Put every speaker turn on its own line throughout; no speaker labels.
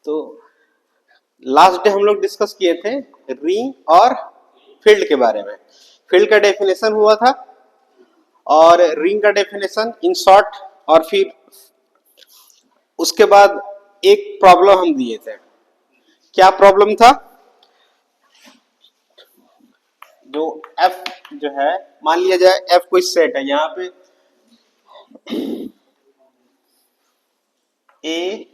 तो last day हम लोग डिस्कस किए थे रिंग और फील्ड के बारे में। फील्ड का डेफिनेशन हुआ था और रिंग का डेफिनेशन इन शॉर्ट, और फिर उसके बाद एक प्रॉब्लम हम दिए थे। क्या प्रॉब्लम था? जो एफ जो है, मान लिया जाए एफ कोई सेट है, यहां पे ए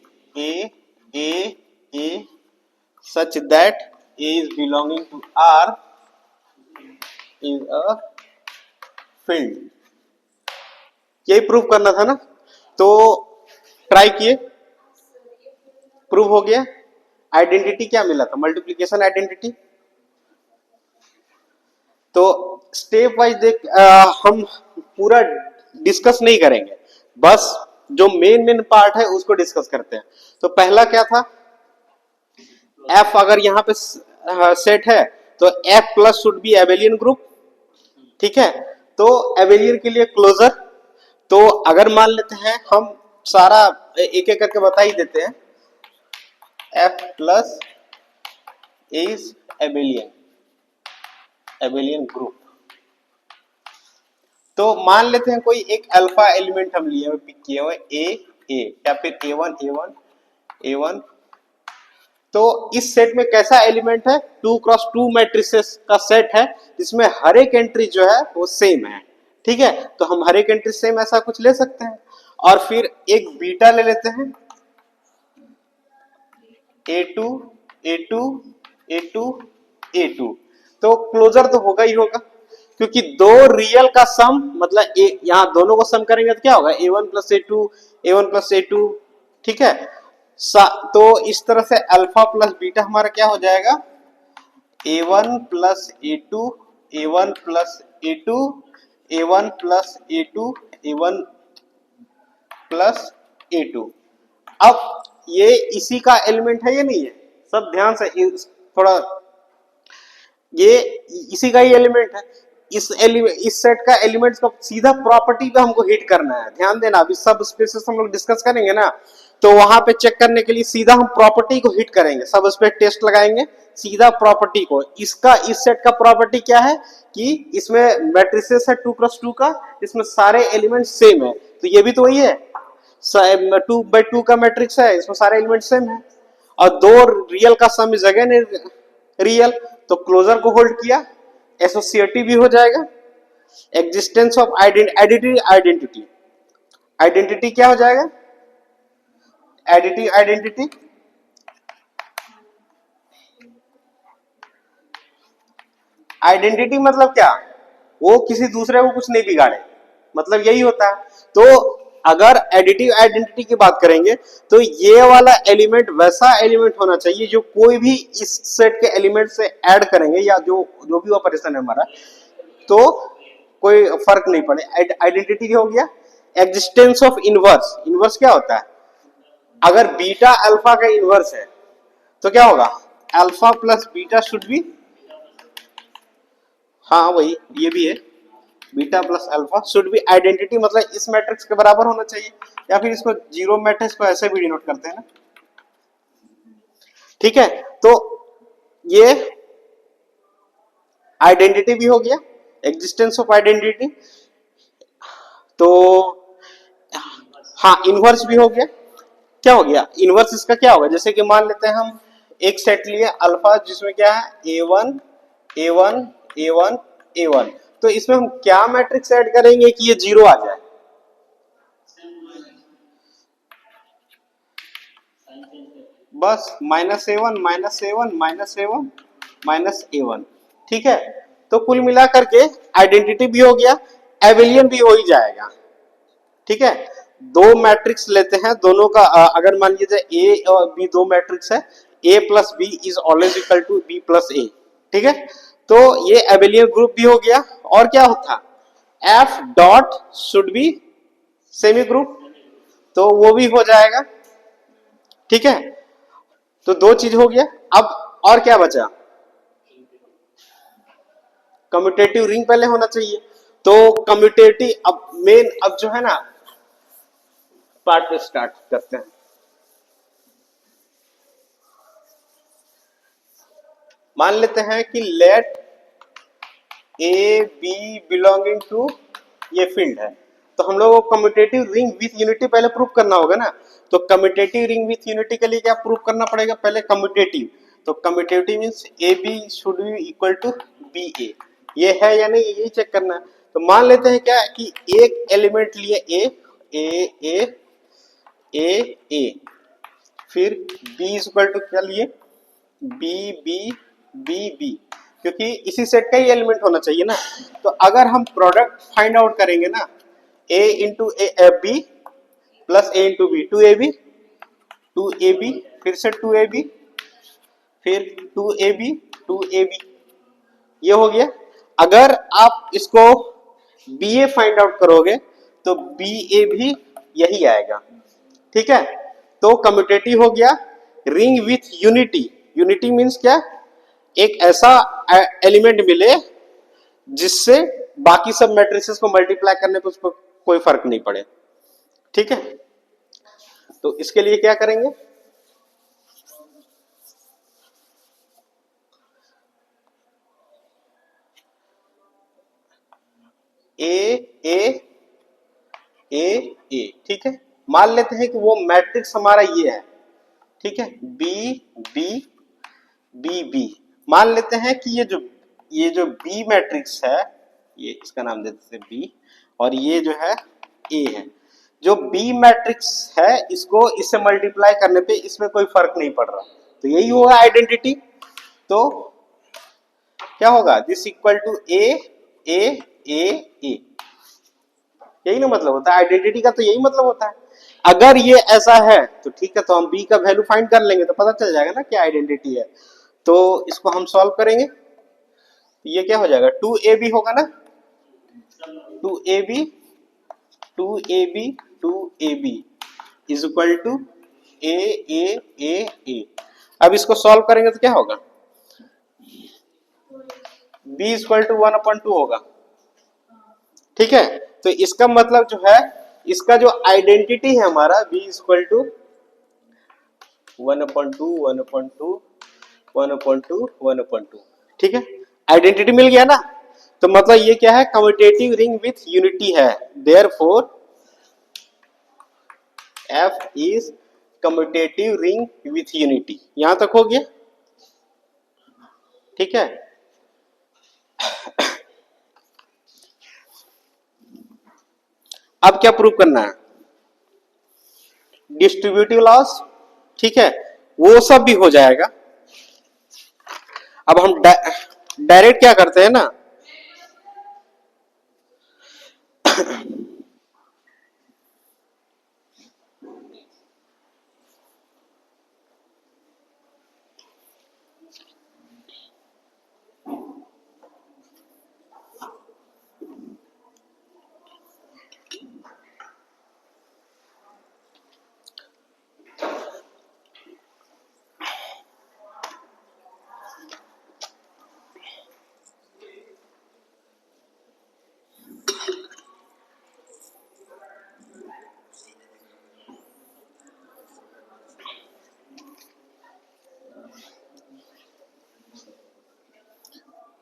such that A is belonging to R is a field। यही प्रूव करना था ना, तो ट्राई किए, प्रूव हो गया। आइडेंटिटी क्या मिला था? Multiplication identity. तो स्टेप वाइज देख, हम पूरा डिस्कस नहीं करेंगे, बस जो मेन पार्ट है उसको डिस्कस करते हैं। तो पहला क्या था? एफ अगर यहाँ पे सेट है तो F plus should B Abelian group. ठीक है, तो एबेलियन के लिए क्लोजर। तो अगर मान लेते हैं हम सारा एक एक करके बता ही देते हैं, F plus is Abelian group. तो मान लेते हैं कोई एक अल्फा एलिमेंट हम लिए हुए, पिक किए हुए ए या फिर ए वन। तो इस सेट में कैसा एलिमेंट है? 2x2 मैट्रिसेस का सेट है जिसमें हर एक एंट्री जो है वो सेम है। ठीक है, तो हम हर एक एंट्री सेम ऐसा कुछ ले सकते हैं, और फिर एक बीटा ले लेते हैं, A2 तो क्लोजर तो होगा ही होगा, क्योंकि दो रियल का सम, मतलब यहां दोनों को सम करेंगे तो क्या होगा? A1 plus A2। ठीक है, तो इस तरह से अल्फा प्लस बीटा हमारा क्या हो जाएगा? A1 plus A2, A1 plus A2, A1 plus A2, A1 plus A2। अब ये इसी का एलिमेंट है या नहीं है? सब ध्यान से थोड़ा, ये इसी का ही एलिमेंट है। इस सेट का एलिमेंट्स का सीधा प्रॉपर्टी पे हमको हिट करना है। ध्यान देना, अभी सब स्पेसेस हम लोग डिस्कस करेंगे ना, तो वहां पे चेक करने के लिए सीधा हम प्रॉपर्टी को हिट करेंगे, सब स्पेस टेस्ट लगाएंगे सीधा प्रॉपर्टी को। इसका इस सेट का प्रॉपर्टी क्या है कि इसमें मैट्रिसेस है 2x2 का, इसमें सारे एलिमेंट सेम है। तो ये भी तो वही है, 2x2 का मैट्रिक्स है, इसमें सारे एलिमेंट सेम है, और दो रियल का सम इज अगेन रियल। तो क्लोजर को होल्ड किया, एसोसिएटिव भी हो जाएगा। एग्जिस्टेंस ऑफ आइडेंटिटी क्या हो जाएगा? Additive identity. आइडेंटिटी मतलब क्या? वो किसी दूसरे को कुछ नहीं बिगाड़े, मतलब यही होता है। तो अगर एडिटिव आइडेंटिटी की बात करेंगे तो ये वाला एलिमेंट वैसा एलिमेंट होना चाहिए जो कोई भी इस सेट के एलिमेंट से ऐड करेंगे, या जो भी ऑपरेशन है हमारा, तो कोई फर्क नहीं पड़े। आइडेंटिटी हो गया। Existence of inverse. इनवर्स क्या होता है? अगर बीटा अल्फा का इनवर्स है तो क्या होगा? Alpha plus beta should be, हाँ वही, ये भी है, beta plus alpha should be identity, मतलब इस मैट्रिक्स के बराबर होना चाहिए, या फिर इसको जीरो मैट्रिक्स को ऐसे भी डिनोट करते हैं ना। ठीक है, तो ये आइडेंटिटी भी हो गया, एग्जिस्टेंस ऑफ आइडेंटिटी। तो हाँ, इनवर्स भी हो गया। क्या हो गया इनवर्स? इसका क्या होगा? जैसे कि मान लेते हैं हम एक सेट लिए अल्फा, जिसमें क्या है A1 A1 A1 A1, तो इसमें हम क्या मैट्रिक्स ऐड करेंगे कि ये जीरो आ जाए? बस -A1 -A1 -A1 -A1। ठीक है, तो कुल मिलाकर के आइडेंटिटी भी हो गया, एबेलियन भी हो ही जाएगा। ठीक है, दो मैट्रिक्स लेते हैं, दोनों का अगर मान लीजिए ए और बी दो मैट्रिक्स है, A plus B is always equal to B plus A. ठीक है, तो ये एबेलियन ग्रुप भी हो गया। और क्या होता? F dot should be semi group, तो वो भी हो जाएगा। ठीक है, तो दो चीज हो गया। अब और क्या बचा? कम्यूटेटिव रिंग पहले होना चाहिए। तो कम्यूटेटिव, अब मेन, अब जो है ना पार्ट पे स्टार्ट करते हैं। मान लेते हैं कि let a b belonging to ये फील्ड है, तो हम लोगों को कम्यूटेटिव रिंग विथ यूनिटी पहले प्रूव करना होगा ना। तो कम्यूटेटिव रिंग विथ यूनिटी के लिए क्या प्रूव करना पड़ेगा, पहले कम्यूटेटिव। तो commutative means A B should be equal to B A, ये है या नहीं यही चेक करना है। तो मान लेते हैं क्या कि एक एलिमेंट लिए ए ए ए ए ए, फिर बी इज इक्वल टू क्या लिए बी बी बी बी, क्योंकि इसी सेट का ही एलिमेंट होना चाहिए ना। तो अगर हम प्रोडक्ट फाइंड आउट करेंगे ना, a into a b plus a into b, two A b फिर से टू ए बी फिर टू ए बी, ये हो गया। अगर आप इसको बी ए फाइंड आउट करोगे तो बी ए भी यही आएगा, ठीक है। तो कम्यूटेटिव हो गया ring with unity. Unity means क्या, एक ऐसा एलिमेंट मिले जिससे बाकी सब मैट्रिसेस को मल्टीप्लाई करने पे उसको कोई फर्क नहीं पड़े, ठीक है। तो इसके लिए क्या करेंगे, ए ए ए ए, ठीक है। मान लेते हैं कि वो मैट्रिक्स हमारा ये है, ठीक है, बी बी बी बी। मान लेते हैं कि ये जो बी मैट्रिक्स है, ये इसका नाम देते हैं बी, और ये जो है ए है। जो बी मैट्रिक्स है इसको इससे मल्टीप्लाई करने पे इसमें कोई फर्क नहीं पड़ रहा, तो यही होगा आइडेंटिटी। तो क्या होगा, this equal to A A A ए, यही ना मतलब होता है आइडेंटिटी का, तो यही मतलब होता है। अगर ये ऐसा है तो ठीक है, तो हम बी का वैल्यू फाइंड कर लेंगे तो पता चल जाएगा ना क्या आइडेंटिटी है। तो इसको हम सॉल्व करेंगे, तो ये क्या हो जाएगा, टू ए बी होगा ना, two A B two A B two A B is equal to A A A A. अब इसको सॉल्व करेंगे तो क्या होगा, b इज इक्वल टू 1/2 होगा, ठीक है। तो इसका मतलब जो है, इसका जो आइडेंटिटी है हमारा b इज इक्वल टू 1/2 1/2 1/2 1/2, ठीक है। आइडेंटिटी मिल गया ना, तो मतलब ये क्या है, कम्यूटेटिव रिंग विथ यूनिटी है। Therefore f is commutative ring with unity. यहां तक हो गया, ठीक है। अब क्या प्रूव करना है, डिस्ट्रीब्यूटिव लॉस, ठीक है, वो सब भी हो जाएगा। अब हम डायरेक्ट क्या करते हैं ना,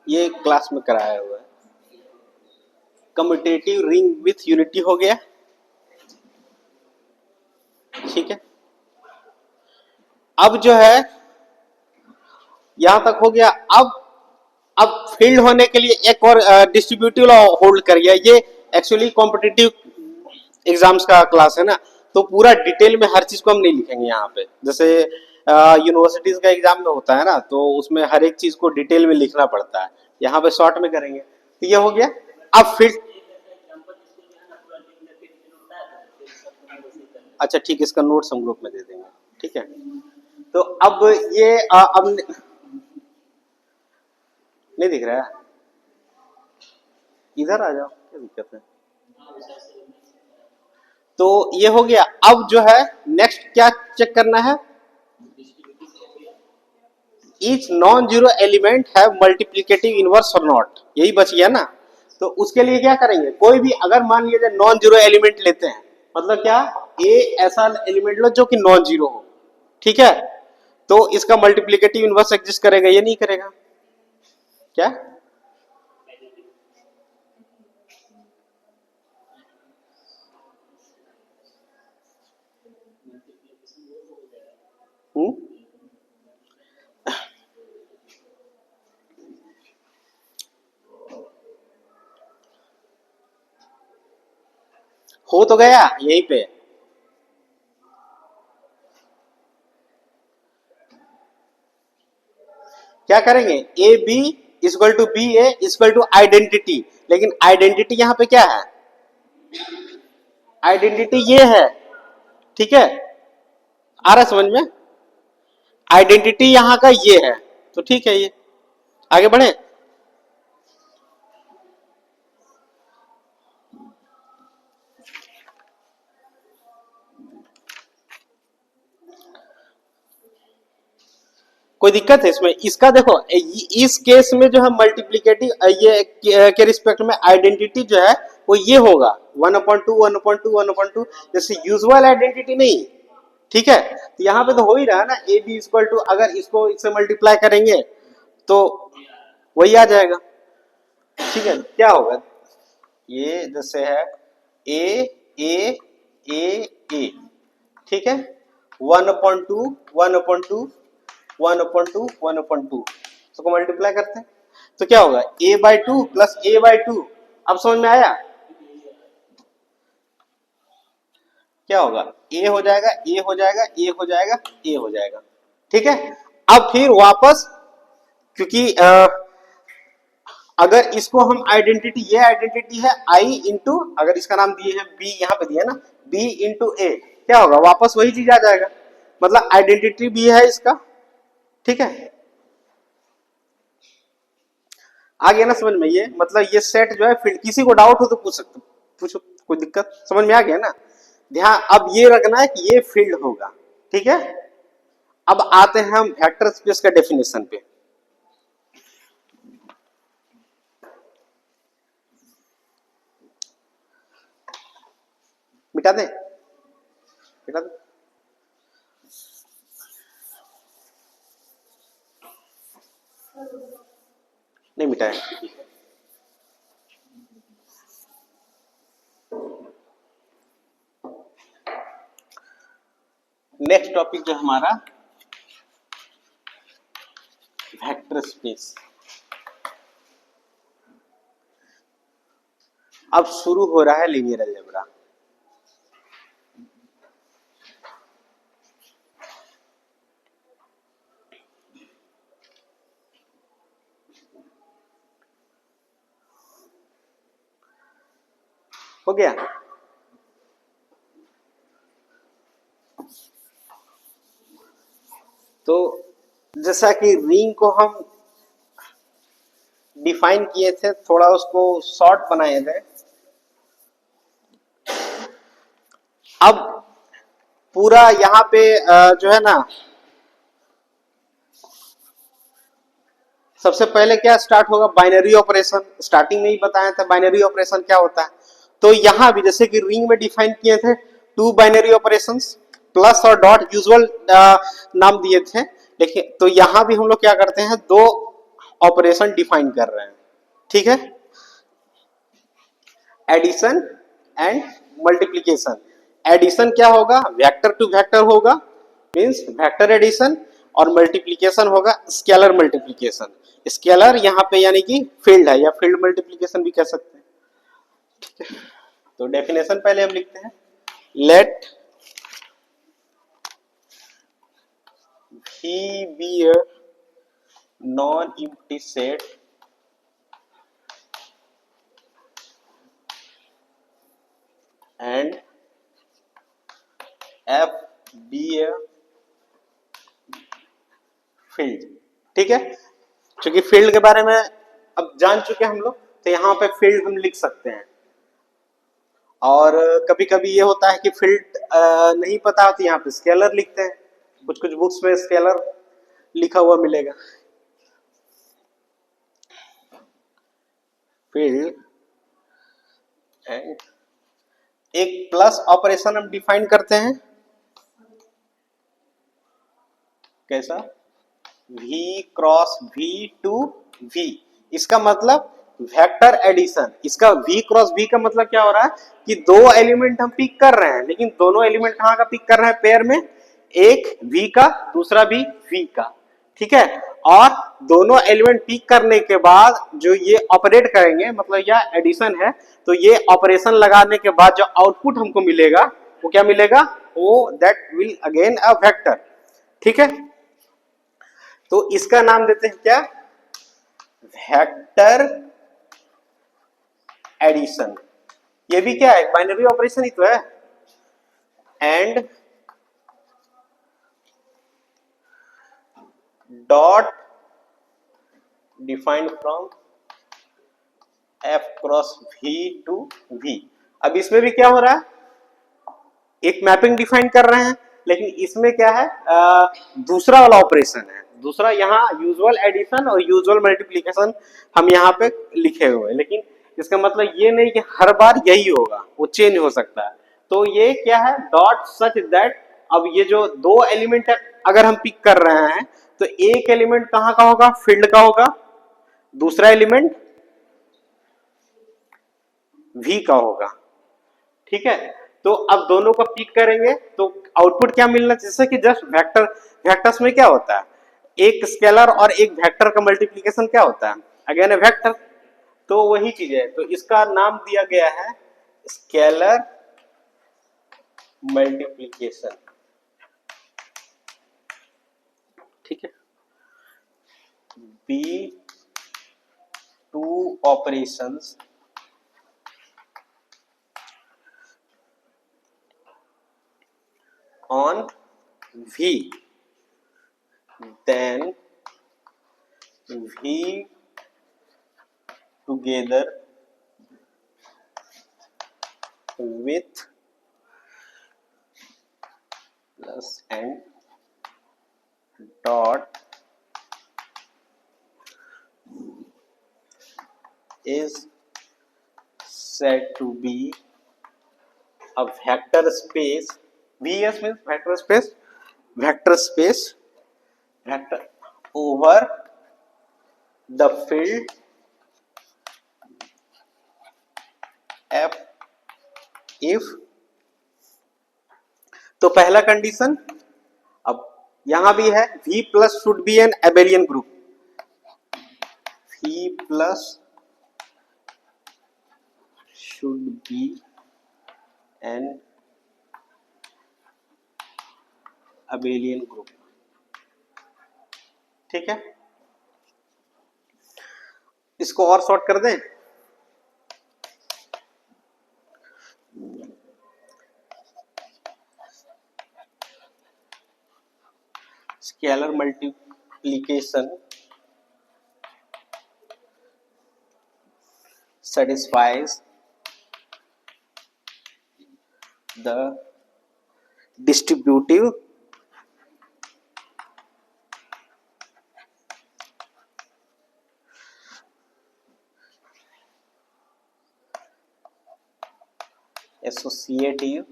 ये क्लास में कराया हुआ है, कम्यूटेटिव रिंग विथ यूनिटी हो गया, ठीक है। अब जो है यहां तक हो गया। अब फील्ड होने के लिए एक और डिस्ट्रीब्यूटिव लॉ होल्ड कर गया। ये एक्चुअली कॉम्पिटिटिव एग्जाम्स का क्लास है ना, तो पूरा डिटेल में हर चीज को हम नहीं लिखेंगे यहाँ पे। जैसे यूनिवर्सिटीज का एग्जाम में होता है ना, तो उसमें हर एक चीज को डिटेल में लिखना पड़ता है, यहाँ पे शॉर्ट में करेंगे। तो ये हो गया। अब फील्ड, अच्छा ठीक है, इसका नोट्स हम ग्रुप में दे देंगे, ठीक है। तो अब ये अब नहीं दिख रहा है, इधर आ जाओ, क्या दिक्कत है। तो ये हो गया। अब जो है नेक्स्ट क्या चेक करना है, each non zero element have multiplicative inverse और नॉट, यही बच गया ना। तो उसके लिए क्या करेंगे, कोई भी अगर मान लिया जाए नॉन जीरो एलिमेंट लेते हैं, मतलब क्या, ए ऐसा एलिमेंट लो जो कि नॉन जीरो हो, ठीक है। तो इसका मल्टीप्लिकेटिव इनवर्स एग्जिस्ट करेगा, ये नहीं करेगा, क्या? हम्म, हो तो गया यहीं पे। क्या करेंगे? A b equal to B a equal to identity, लेकिन आइडेंटिटी यहां पे क्या है? आइडेंटिटी ये है, ठीक है, आ रहा है समझ में? आइडेंटिटी यहां का ये है, तो ठीक है, ये आगे बढ़े। कोई दिक्कत है इसमें? इसका देखो, इस केस में जो है मल्टीप्लीकेटिव ये के रिस्पेक्ट में आइडेंटिटी जो है वो ये होगा 1/2 1/2 1/2, जैसे यूजुअल आइडेंटिटी नहीं, ठीक है। तो यहाँ पे तो हो ही रहा है ना, ए बी इक्वल टू, अगर इसको इससे मल्टीप्लाई करेंगे तो वही आ जाएगा, ठीक है। क्या होगा? ये जैसे है ए ए ए ए, ठीक है, 1/2 1/2 1/2 1/2, इसको मल्टीप्लाई करते हैं तो क्या होगा? a/2 plus a/2। अब समझ में आया? क्या होगा? a हो जाएगा, a हो जाएगा, a हो जाएगा, a हो जाएगा, ठीक है। अब फिर वापस, क्योंकि अगर इसको हम आइडेंटिटी, ये आइडेंटिटी है i इंटू, अगर इसका नाम दिए हैं b, यहां पे दिया ना b इंटू a, क्या होगा? वापस वही चीज आ जाएगा, मतलब आइडेंटिटी भी है इसका, ठीक है। आ गया ना समझ में? ये मतलब ये सेट जो है फील्ड, किसी को डाउट हो तो पूछ सकते, पूछो, कोई दिक्कत? समझ में आ गया ना? ध्यान अब ये रखना है कि ये फील्ड होगा, ठीक है। अब आते हैं हम वेक्टर स्पेस का डेफिनेशन पे। मिटा दें? मिटा दें? नहीं मिटाया। नेक्स्ट टॉपिक जो हमारा वेक्टर स्पेस। अब शुरू हो रहा है लीनियर अलजेब्रा। हो गया? तो जैसा कि रिंग को हम डिफाइन किए थे, थोड़ा उसको शॉर्ट बनाए थे। अब पूरा यहाँ पे जो है ना, सबसे पहले क्या स्टार्ट होगा? Binary operation. स्टार्टिंग में ही बताया था बाइनरी ऑपरेशन क्या होता है। तो यहां भी जैसे कि रिंग में डिफाइन किए थे 2 बाइनरी ऑपरेशंस, प्लस और डॉट यूजुअल नाम दिए थे। देखिए, तो यहां भी हम लोग क्या करते हैं, 2 ऑपरेशन डिफाइन कर रहे हैं, ठीक है। Addition and multiplication. एडिशन क्या होगा? वेक्टर टू वेक्टर होगा, मींस वेक्टर एडिशन, और मल्टीप्लीकेशन होगा स्केलर मल्टीप्लीकेशन। स्केलर यहाँ पे यानी कि फील्ड है, या फील्ड मल्टीप्लीकेशन भी कह सकते हैं, ठीक है। तो डेफिनेशन पहले हम लिखते हैं, let V be a non-empty set and F be a field, ठीक है। क्योंकि फील्ड के बारे में अब जान चुके हम लोग, तो यहाँ पे फील्ड हम लिख सकते हैं। और कभी कभी ये होता है कि फील्ड नहीं पता होती, यहाँ पे स्केलर लिखते हैं, कुछ कुछ बुक्स में स्केलर लिखा हुआ मिलेगा। फील्ड एंड एक प्लस ऑपरेशन हम डिफाइन करते हैं, कैसा? V cross V to V, इसका मतलब वेक्टर एडिशन। इसका v क्रॉस v का मतलब क्या हो रहा है कि दो एलिमेंट हम पिक कर रहे हैं, लेकिन दोनों एलिमेंट कहाँ का पिक कर रहे हैं पेयर में, एक v का दूसरा भी v का, ठीक है। और दोनों एलिमेंट पिक करने के बाद जो ये ऑपरेट करेंगे, मतलब यह एडिशन है, तो ये ऑपरेशन लगाने के बाद जो आउटपुट हमको मिलेगा वो क्या मिलेगा, वो that will again a vector, ठीक है। तो इसका नाम देते हैं क्या, वेक्टर एडिशन। ये भी क्या है, बाइनरी ऑपरेशन ही तो है। And dot defined from F cross V to V. अब इसमें भी क्या हो रहा है, एक मैपिंग डिफाइन कर रहे हैं, लेकिन इसमें क्या है, दूसरा वाला ऑपरेशन है। दूसरा यहाँ यूजुअल एडिशन और यूजुअल मल्टीप्लिकेशन हम यहाँ पे लिखे हुए हैं, लेकिन इसका मतलब ये नहीं कि हर बार यही होगा, वो चेंज हो सकता है। तो ये क्या है, डॉट सच दैट, अब ये जो दो एलिमेंट है अगर हम पिक कर रहे हैं, तो एक एलिमेंट कहाँ का होगा, फील्ड का होगा, दूसरा एलिमेंट वी का होगा, ठीक है। तो अब दोनों को पिक करेंगे तो आउटपुट क्या मिलना, जैसे कि जस्ट वेक्टर, वेक्टर्स में क्या होता है, एक स्केलर और एक वेक्टर का मल्टीप्लिकेशन क्या होता है, अगेन ए वेक्टर। तो वही चीज है, तो इसका नाम दिया गया है स्केलर मल्टीप्लिकेशन, ठीक है। Be two operations on V, then V together with plus and dot is said to be a vector space. VS means vector space, vector space, vector over the field F if, तो पहला condition, अब यहां भी है V plus should be an abelian group, V plus should be an abelian group, ठीक है। इसको और शॉर्ट कर दें, scalar multiplication satisfies the distributive associative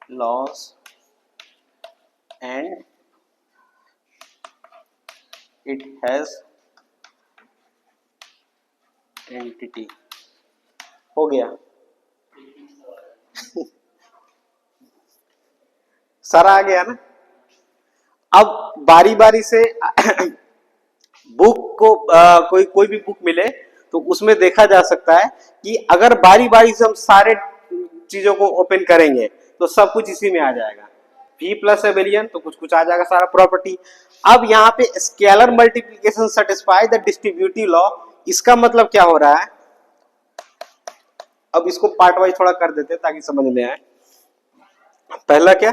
laws and it has entity। हो गया सारा आ गया ना। अब बारी बारी से बुक को कोई भी बुक मिले तो उसमें देखा जा सकता है कि अगर बारी बारी से हम सारे चीजों को ओपन करेंगे तो सब कुछ इसी में आ जाएगा, V प्लस एबेलियन तो कुछ कुछ आ जाएगा सारा प्रॉपर्टी। अब यहाँ पे scalar multiplication satisfy the distributive law, इसका मतलब क्या हो रहा है, अब इसको पार्ट वाइज थोड़ा कर देते हैं ताकि समझ में आए। पहला क्या,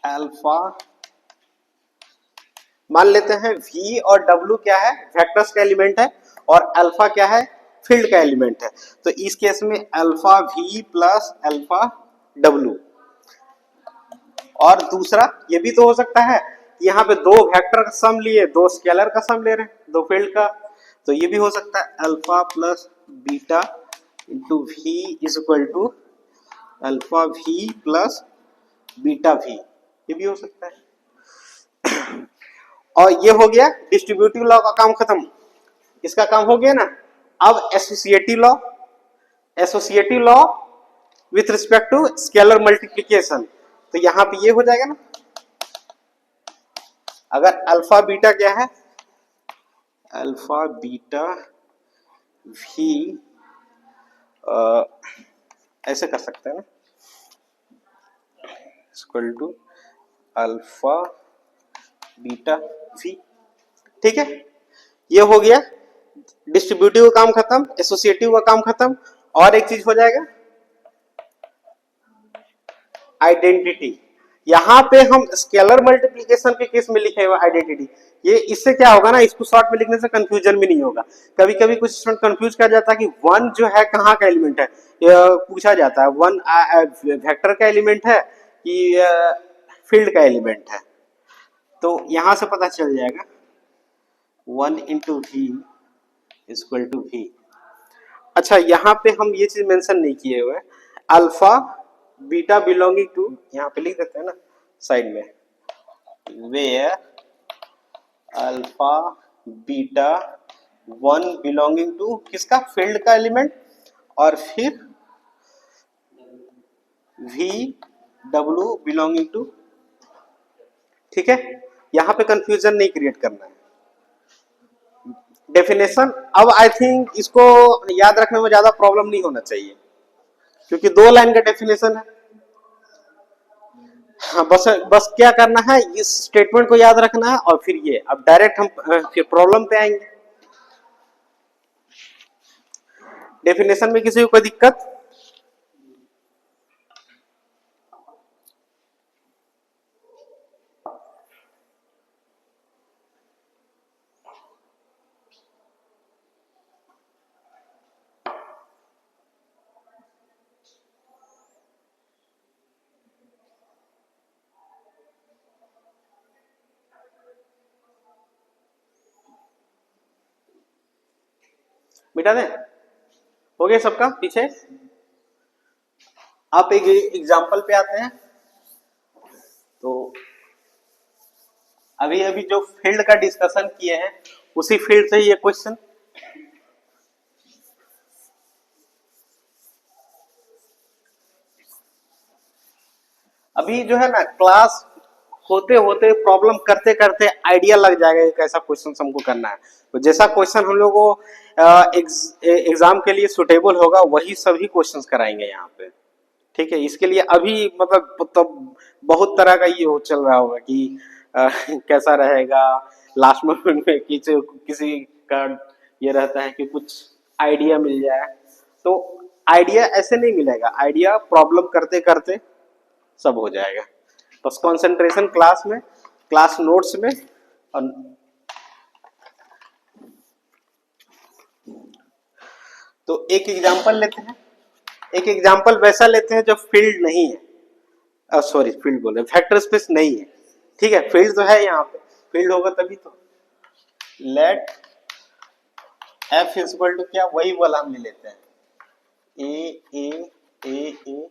अल्फा, मान लेते हैं V और W क्या है, वेक्टर्स का एलिमेंट है, और अल्फा क्या है, फील्ड का एलिमेंट है। तो इस केस में alpha V plus alpha W। और दूसरा ये भी तो हो सकता है कि यहाँ पे दो वेक्टर का सम लिए, दो स्केलर का सम ले रहे हैं, दो फील्ड का, तो ये भी हो सकता है alpha plus beta into V is equal to alpha V plus beta V, ये भी हो सकता है। और ये हो गया डिस्ट्रीब्यूटिव लॉ का काम खत्म, इसका काम हो गया ना। अब associative law with respect to scalar multiplication, तो यहां पे ये हो जाएगा ना, अगर अल्फा बीटा क्या है, अल्फा बीटा भी ऐसे कर सकते हैं ना, equal to alpha beta v, ठीक है। ये हो गया डिस्ट्रीब्यूटिव का काम खत्म, एसोसिएटिव का काम खत्म, और एक चीज हो जाएगा आइडेंटिटी। यहां पे हम स्केलर मल्टीप्लिकेशन के केस में लिखे हुए आइडेंटिटी, ये इससे क्या होगा ना, इसको शॉर्ट में लिखने से कंफ्यूजन भी नहीं होगा। कभी कभी कुछ स्टूडेंट कंफ्यूज कर जाता है कि वन जो है कहाँ का एलिमेंट है, पूछा जाता है वन वेक्टर का एलिमेंट है कि फील्ड का एलिमेंट है, तो यहां से पता चल जाएगा 1 into v equal to v. अच्छा यहाँ पे हम ये चीज मेंशन नहीं किए हुए, अल्फा बीटा बिलोंगिंग टू, यहाँ पे लिख देते हैं ना साइड में, where alpha beta 1 belonging to किसका, फील्ड का एलिमेंट, और फिर वी डब्ल्यू बिलोंगिंग टू, ठीक है। यहां पे कंफ्यूजन नहीं क्रिएट करना है। डेफिनेशन अब आई थिंक इसको याद रखने में ज्यादा प्रॉब्लम नहीं होना चाहिए, क्योंकि 2 लाइन का डेफिनेशन है। हाँ, बस क्या करना है, इस स्टेटमेंट को याद रखना है, और फिर ये अब डायरेक्ट हम फिर प्रॉब्लम पे आएंगे। डेफिनेशन में किसी को कोई दिक्कत? मिटा दें, हो गया सबका पीछे। आप एक एग्जाम्पल पे आते हैं, तो अभी अभी जो फील्ड का डिस्कशन किए हैं उसी फील्ड से ही ये क्वेश्चन। अभी जो है ना क्लास होते होते प्रॉब्लम करते करते आइडिया लग जाएगा कि कैसा क्वेश्चन हमको करना है, तो जैसा क्वेश्चन हम लोग को एग्जाम के लिए सुटेबल होगा वही सभी क्वेश्चंस कराएंगे यहाँ पे, ठीक है। इसके लिए अभी मतलब तो बहुत तरह का ये हो चल रहा होगा कि कैसा रहेगा, लास्ट मोमेंट में किसी का ये रहता है कि कुछ आइडिया मिल जाए, तो आइडिया ऐसे नहीं मिलेगा, आइडिया प्रॉब्लम करते करते सब हो जाएगा। बस कंसंट्रेशन क्लास में, क्लास नोट्स में। और तो एक एग्जांपल लेते हैं, एक एग्जांपल वैसा लेते हैं जो फील्ड नहीं है, सॉरी फील्ड बोले, वेक्टर स्पेस नहीं है, ठीक है। फील्ड तो है यहाँ पे, फील्ड होगा तभी तो। लेट एफ इक्वल टू क्या, वही वाला हम ले लेते हैं, ए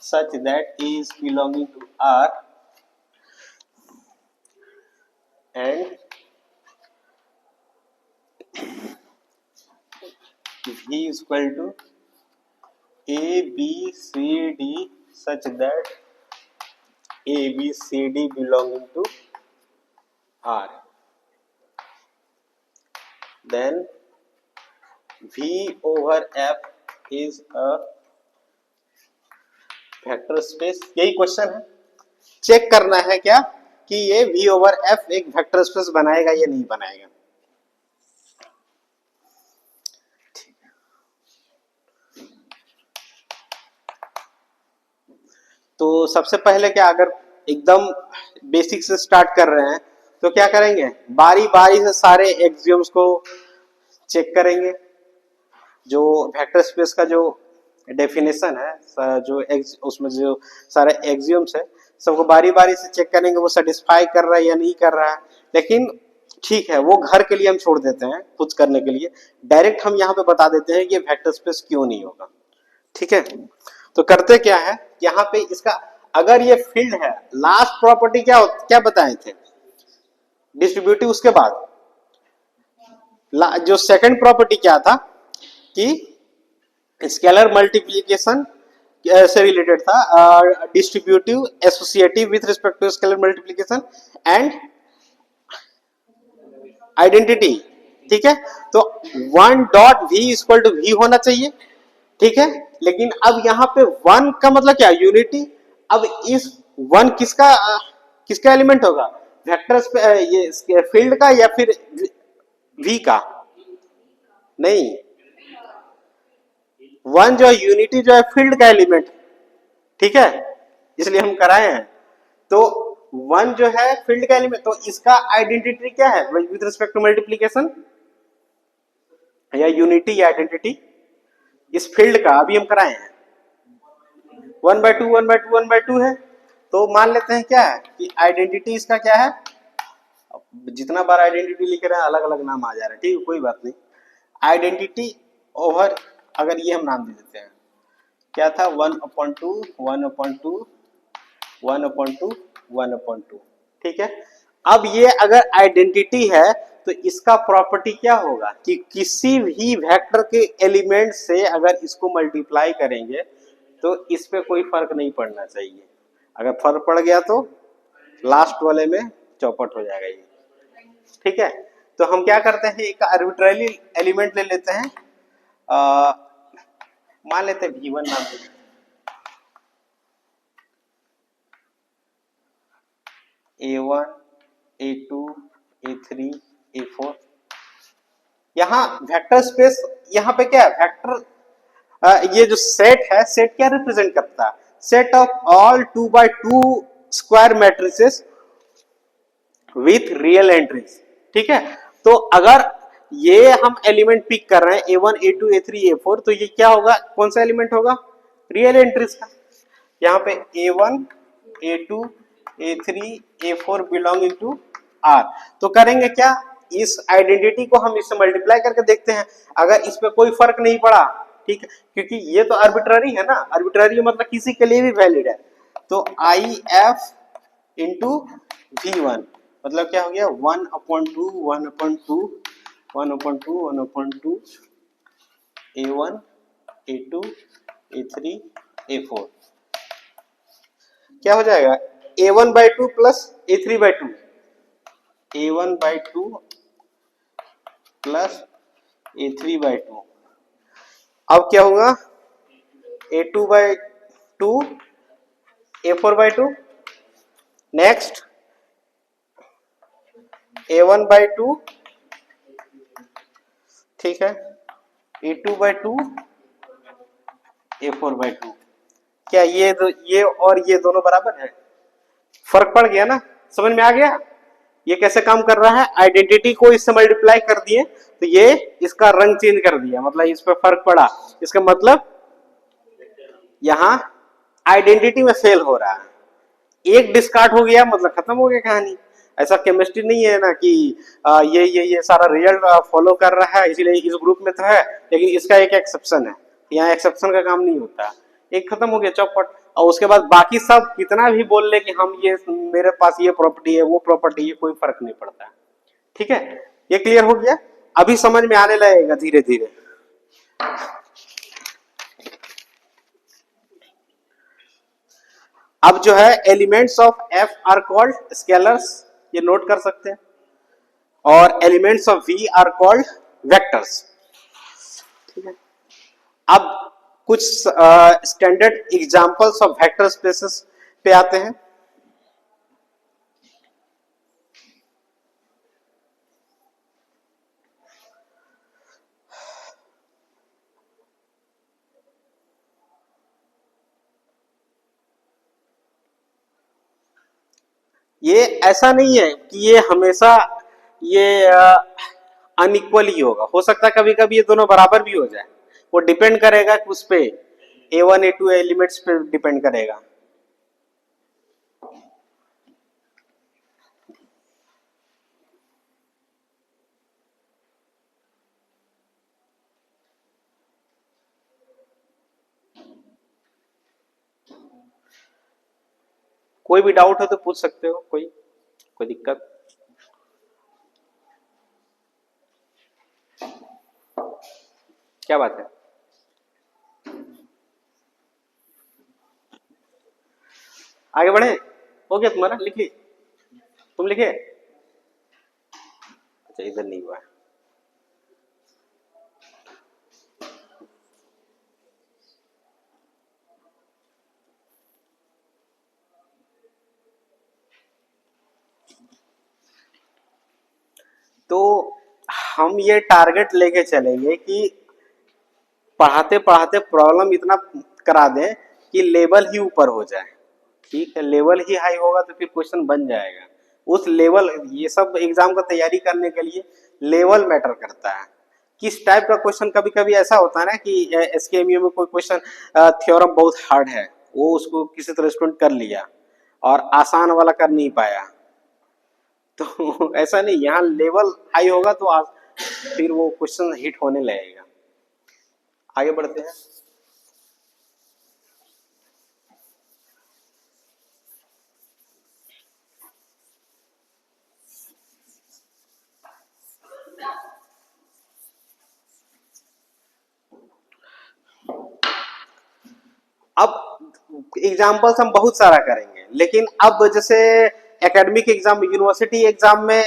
such that A is belonging to R and V is equal to A, B, C, D such that A, B, C, D belonging to R. Then V over F is a vector space, यही question है। Check करना है क्या कि ये V over F एक vector space बनाएगा या नहीं बनाएगा। तो सबसे पहले क्या, अगर एकदम बेसिक से स्टार्ट कर रहे हैं तो क्या करेंगे, बारी बारी से सारे एक्सियम्स को चेक करेंगे। जो वेक्टर स्पेस का जो डेफिनेशन है, जो उसमें जो सारे एक्सियम्स है सबको बारी बारी से चेक करेंगे वो सेटिस्फाई कर रहा है या नहीं कर रहा है। लेकिन ठीक है, वो घर के लिए हम छोड़ देते हैं कुछ करने के लिए, डायरेक्ट हम यहाँ पे बता देते हैं कि ये वेक्टर स्पेस क्यों नहीं होगा, ठीक है। तो करते क्या है, यहाँ पे इसका अगर ये फील्ड है, लास्ट प्रॉपर्टी क्या क्या बताए थे, डिस्ट्रीब्यूटिव उसके बाद जो सेकंड प्रॉपर्टी क्या था कि स्केलर मल्टीप्लिकेशन से रिलेटेड था, distributive associative with respect to scalar multiplication and identity. ठीक है, तो one dot v equal to v होना चाहिए। ठीक है, लेकिन अब यहां पे वन का मतलब क्या, यूनिटी। अब इस वन किसका एलिमेंट होगा, वेक्टर ये फील्ड का या फिर वी का, नहीं, वन जो है यूनिटी जो है फील्ड का एलिमेंट। ठीक है, इसलिए हम कराए हैं। तो वन जो है फील्ड का एलिमेंट, तो इसका आइडेंटिटी क्या है विद रिस्पेक्ट टू मल्टीप्लीकेशन, या यूनिटी या आइडेंटिटी इस फील्ड का अभी हम कराए हैं। 1/2 1/2 1/2 है, तो मान लेते हैं क्या है कि आइडेंटिटी इसका क्या है, जितना बार आइडेंटिटी लिख रहे हैं अलग अलग नाम आ जा रहा है, ठीक है, कोई बात नहीं। आइडेंटिटी ओवर, अगर ये हम नाम दे देते हैं, क्या था, 1/2 1/2 1/2 1/2। ठीक है, अब ये अगर आइडेंटिटी है तो इसका प्रॉपर्टी क्या होगा कि किसी भी वेक्टर के एलिमेंट से अगर इसको मल्टीप्लाई करेंगे तो इस पे कोई फर्क नहीं पड़ना चाहिए। अगर फर्क पड़ गया तो लास्ट वाले में चौपट हो जाएगा ये। ठीक है, तो हम क्या करते हैं, एक आर्बिट्ररी एलिमेंट ले लेते हैं, मान लेते हैं V1 नाम लेते हैं, A1 A2 A3 A4। यहाँ वेक्टर स्पेस, यहाँ पे क्या है वेक्टर, ये जो सेट है, सेट क्या रिप्रेजेंट करता है, set of all 2x2 square matrices with real entries. ठीक है, तो अगर ये हम एलिमेंट पिक कर रहे हैं A1 A2 A3 A4, तो ये क्या होगा, कौन सा एलिमेंट होगा, रियल एंट्रीज का। यहाँ पे A1 A2 A3 A4 belonging to R। तो करेंगे क्या, इस आइडेंटिटी को हम इससे मल्टीप्लाई करके देखते हैं, अगर इस पे कोई फर्क नहीं पड़ा, ठीक है, क्योंकि ये तो आर्बिट्ररी है ना, आर्बिट्ररी मतलब किसी के लिए भी वैलिड है। तो IF इंटू V1 मतलब क्या हो गया, 1/2 1/2 1/2 1/2 A1 A2 A3 A4 क्या हो जाएगा, A1/2 plus A3/2 A1/2 plus A3/2। अब क्या होगा, A2/2 A4/2, नेक्स्ट A1/2, ठीक है, A2/2 A4/2। क्या ये और ये दोनों बराबर है, फर्क पड़ गया ना, समझ में आ गया ये कैसे काम कर रहा है। आइडेंटिटी को इससे मल्टीप्लाई कर दिए तो ये इसका रंग चेंज कर दिया, मतलब इस पे फर्क पड़ा, इसका मतलब यहां आइडेंटिटी में फेल हो रहा है, एक डिस्कार्ड हो गया मतलब खत्म हो गया कहानी। ऐसा केमिस्ट्री नहीं है ना कि ये सारा रिजल्ट फॉलो कर रहा है इसीलिए इस ग्रुप में तो है, लेकिन इसका एक एक्सेप्शन है, यहाँ एक्सेप्शन का काम नहीं होता, एक खत्म हो गया चौपट। और उसके बाद बाकी सब कितना भी बोल ले कि हम ये मेरे पास ये प्रॉपर्टी है वो प्रॉपर्टी है, कोई फर्क नहीं पड़ता। ठीक है, ये क्लियर हो गया, अभी समझ में आने लगेगा धीरे धीरे। अब जो है elements of F are called scalars, ये नोट कर सकते हैं, और elements of V are called vectors. ठीक है, अब कुछ standard examples of vector spaces पे आते हैं। ये ऐसा नहीं है कि ये हमेशा ये अनइक्वल ही होगा, हो सकता है कभी कभी ये दोनों बराबर भी हो जाए, वो डिपेंड करेगा उस पे A1 A2 एलिमेंट्स पे डिपेंड करेगा। कोई भी डाउट हो तो पूछ सकते हो, कोई दिक्कत। क्या बात है? आगे बढ़े? हो गया तुम्हारा? लिखिए, तुम लिखे? अच्छा, इधर नहीं हुआ है। तो हम ये टारगेट लेके चलेंगे कि पढ़ाते पढ़ाते प्रॉब्लम इतना करा दें कि लेवल ही ऊपर हो जाए। ठीक है, लेवल ही हाई होगा तो फिर क्वेश्चन बन जाएगा। उस लेवल, ये सब एग्जाम का तैयारी करने के लिए लेवल मैटर करता है। किस टाइप का क्वेश्चन, कभी कभी ऐसा होता है ना कि एसकेएमयू में कोई क्वेश्चन थ्योरम बहुत हार्ड है, वो उसको किसी तरह स्टूडेंट कर लिया और आसान वाला कर नहीं पाया। तो ऐसा नहीं, यहाँ लेवल हाई होगा तो फिर वो क्वेश्चन हिट होने लगेगा। आगे बढ़ते हैं। अब एग्जाम्पल्स हम बहुत सारा करेंगे, लेकिन अब जैसे एकेडमिक एग्जाम, यूनिवर्सिटी एग्जाम में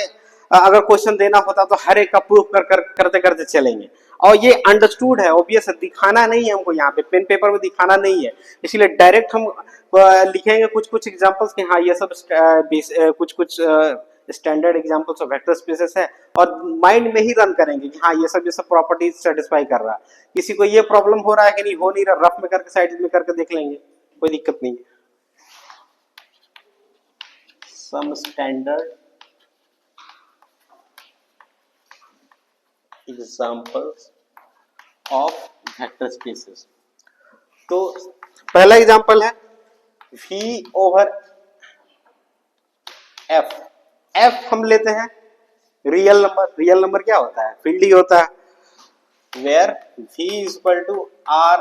अगर क्वेश्चन देना होता तो हर एक का प्रूफ करते करते चलेंगे। और ये अंडरस्टूड है, ऑब्वियस है, दिखाना नहीं है हमको, यहाँ पे पेन पेपर में दिखाना नहीं है, इसलिए डायरेक्ट हम लिखेंगे कुछ कुछ एग्जाम्पल्स कि हाँ ये सब कुछ कुछ standard examples of vector spaces है, और माइंड में ही रन करेंगे कि हाँ ये सब प्रॉपर्टीज सेटिस्फाई कर रहा है। किसी को ये प्रॉब्लम हो रहा है कि नहीं, हो नहीं रहा, रफ में करके साइड में करके देख लेंगे, कोई दिक्कत नहीं। Some standard examples of vector spaces. तो पहला एग्जांपल है v ओवर f। f हम लेते हैं रियल नंबर। रियल नंबर क्या होता है? फील्ड ही होता है। Where v is equal to r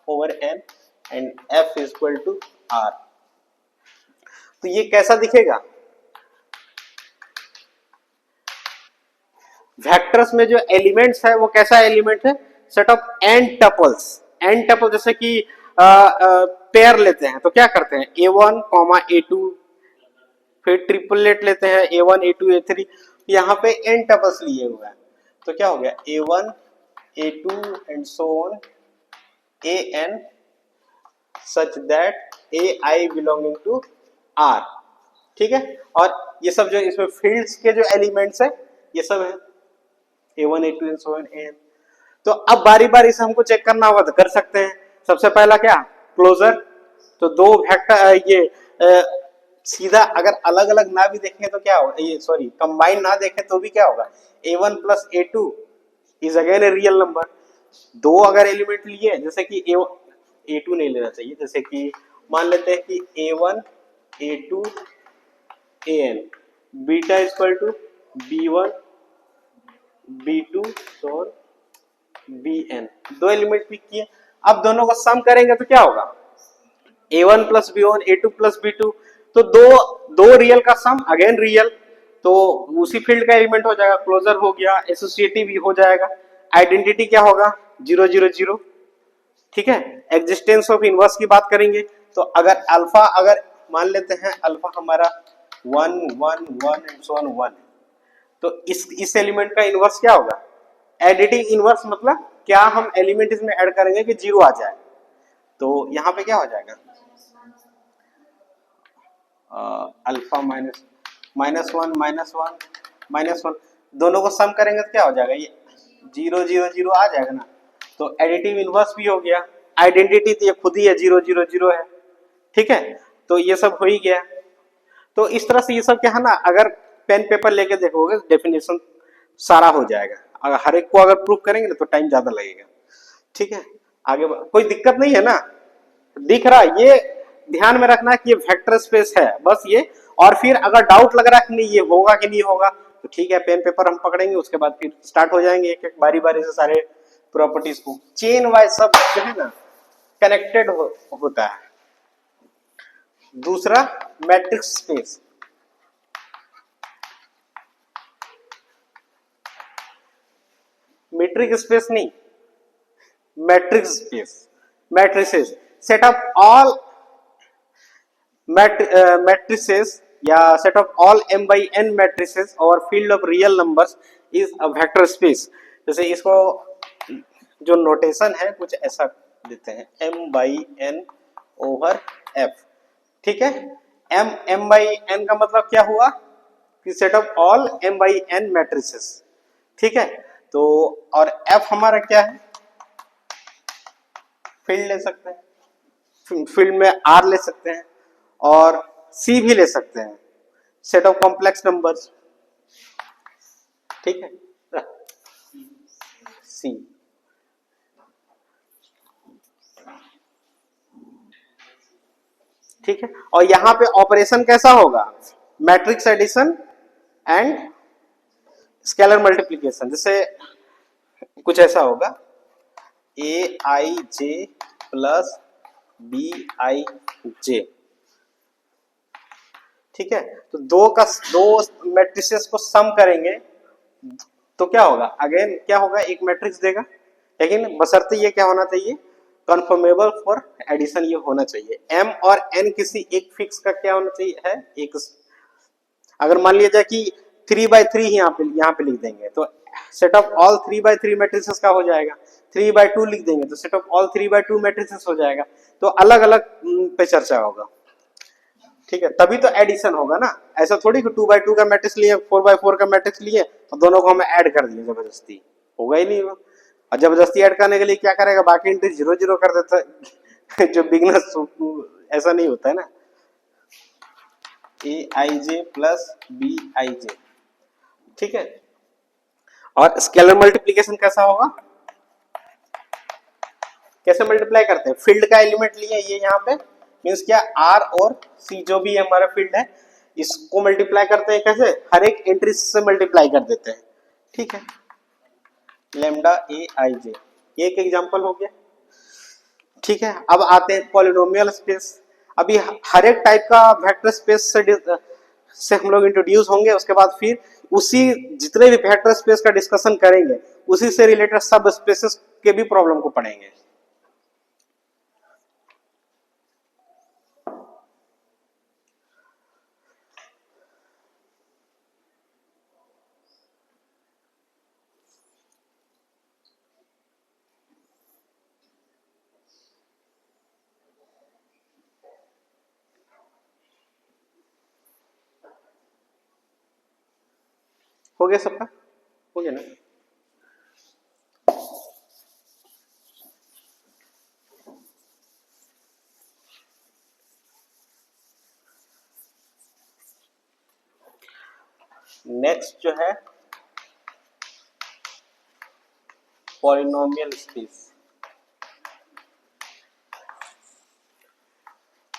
over n and f is equal to r। तो ये कैसा दिखेगा? वेक्टर्स में जो एलिमेंट्स है वो कैसा एलिमेंट है? Set of n tuples. n tuple जैसे कि पेयर लेते हैं तो क्या करते हैं? a1 a2, फिर ट्रिपलेट लेते हैं a1 a2 a3। यहाँ पे n टपल्स लिए हुए हैं तो क्या हो गया? a1 a2 and so on an such that ai belonging to r। ठीक है, और ये सब जो इसमें फील्ड्स के जो एलिमेंट्स है ये सब है a1 a2 and so on an। तो अब बारी बारी से हमको चेक करना होगा तो कर सकते हैं। सबसे पहला क्या? क्लोजर। तो दो वेक्टर ये सीधा अगर अलग अलग ना भी देखें तो क्या होगा? ये सॉरी, कंबाइन ना देखें तो भी क्या होगा? a1 plus a2 is again a real number. दो अगर एलिमेंट लिए, जैसे कि a2 नहीं लेना चाहिए, जैसे कि मान लेते हैं कि a1 a2 an, beta equal to b1 b2 और bn। दो एलिमेंट पिक किए, अब दोनों को सम करेंगे तो क्या होगा? a1 plus b1 a2 plus b2। तो दो दो रियल का सम अगेन रियल, तो उसी फील्ड का एलिमेंट हो जाएगा। क्लोजर हो गया, एसोसिएटिव भी हो जाएगा। आइडेंटिटी क्या होगा? 0 0 0। ठीक है, एग्जिस्टेंस ऑफ इनवर्स की बात करेंगे तो अगर अल्फा, अगर मान लेते हैं अल्फा हमारा 1 1 1 एंड सो ऑन 1, तो इस एलिमेंट का इनवर्स क्या होगा? एडिटिव इनवर्स मतलब क्या हम एलिमेंट इसमें ऐड करेंगे कि 0 आ जाए। तो यहाँ पे क्या हो जाएगा? अल्फा माइनस -1 -1 -1, दोनों को सम करेंगे तो क्या हो जाएगा? ये 0 0 0 आ जाएगा ना। तो एडिटिव इनवर्स भी हो गया। आइडेंटिटी तो ये खुद ही है, 0 0 0 है। ठीक है, तो ये सब हो ही गया। तो इस तरह से ये सब क्या है ना, अगर पेन पेपर लेके देखोगे डेफिनेशन सारा हो जाएगा। अगर हर एक को अगर प्रूफ करेंगे ना तो टाइम ज्यादा लगेगा। ठीक है, आगे कोई दिक्कत नहीं है ना? दिख रहा, ये ध्यान में रखना कि ये वेक्टर स्पेस है बस ये। और फिर अगर डाउट लग रहा है कि नहीं ये होगा कि नहीं होगा तो ठीक है, पेन पेपर हम पकड़ेंगे, उसके बाद फिर स्टार्ट हो जाएंगे एक एक बारी बारी से सारे प्रॉपर्टीज को चेन वाइज सब जो है ना कनेक्टेड होता है। दूसरा मैट्रिक्स स्पेस। मीट्रिक स्पेस नहीं, matrix space, matrices, set of all matrices या set of all m by n matrices over field of real numbers is a vector space। जैसे इसको जो नोटेशन है कुछ ऐसा देते हैं m by n over f, ठीक है। m by n का मतलब क्या हुआ कि set of all m by n matrices, ठीक है। तो और f हमारा क्या है, फील्ड ले सकते हैं, फील्ड में r ले सकते हैं और सी भी ले सकते हैं, सेट ऑफ कॉम्प्लेक्स नंबर्स, ठीक है, सी। ठीक है, और यहां पे ऑपरेशन कैसा होगा, matrix addition and scalar multiplication. जैसे कुछ ऐसा होगा ए आई जे प्लस बी आई जे, ठीक है। तो दो मैट्रिसेस को सम करेंगे तो क्या होगा, अगेन क्या होगा, एक मैट्रिक्स देगा, लेकिन बशर्ते ये क्या होना चाहिए, कन्फर्मेबल फॉर एडिशन ये होना चाहिए। m और n किसी एक फिक्स का क्या होना चाहिए है, एक। अगर मान लिया जाए कि 3/3 यहाँ पे लिख देंगे तो सेट ऑफ ऑल 3/3 मैट्रिसेस का हो जाएगा, 3/2 लिख देंगे तो सेट ऑफ ऑल 3/2 मैट्रिसेस हो जाएगा। तो अलग अलग पे चर्चा होगा, ठीक है, तभी तो एडिशन होगा ना। ऐसा थोड़ी कि 2/2 का मैट्रिक्स लिए 4/4 का मैट्रिक्स लिए और दोनों को हमें ऐड कर दिए जबरदस्ती, होगा ही नहीं वो। और जबरदस्ती ऐड करने के लिए क्या करेगा, बाकी इंटू 0 0 कर देता है जो बिगनर्स, ऐसा नहीं होता है ना। ए आई जे प्लस बी आई जे, ठीक है। और स्केलर मल्टीप्लीकेशन कैसा होगा, कैसे मल्टीप्लाई करते हैं, फील्ड का एलिमेंट लिए ये यहाँ पे मीन्स क्या, आर और सी जो भी हमारा फील्ड है इसको मल्टीप्लाई करते हैं, कैसे, हर एक एंट्री से मल्टीप्लाई कर देते हैं, ठीक है। लेमडा ए आई जे, ये एक एग्जांपल हो गया, ठीक है। अब आते हैं पॉलिनोमियल स्पेस। अभी हर एक टाइप का वेक्टर स्पेस से हम लोग इंट्रोड्यूस होंगे, उसके बाद फिर उसी जितने भी वेक्टर स्पेस का डिस्कशन करेंगे उसी से रिलेटेड सब स्पेसेस के भी प्रॉब्लम को पढ़ेंगे। हो गया सबका, हो गया ना। नेक्स्ट जो है polynomial space,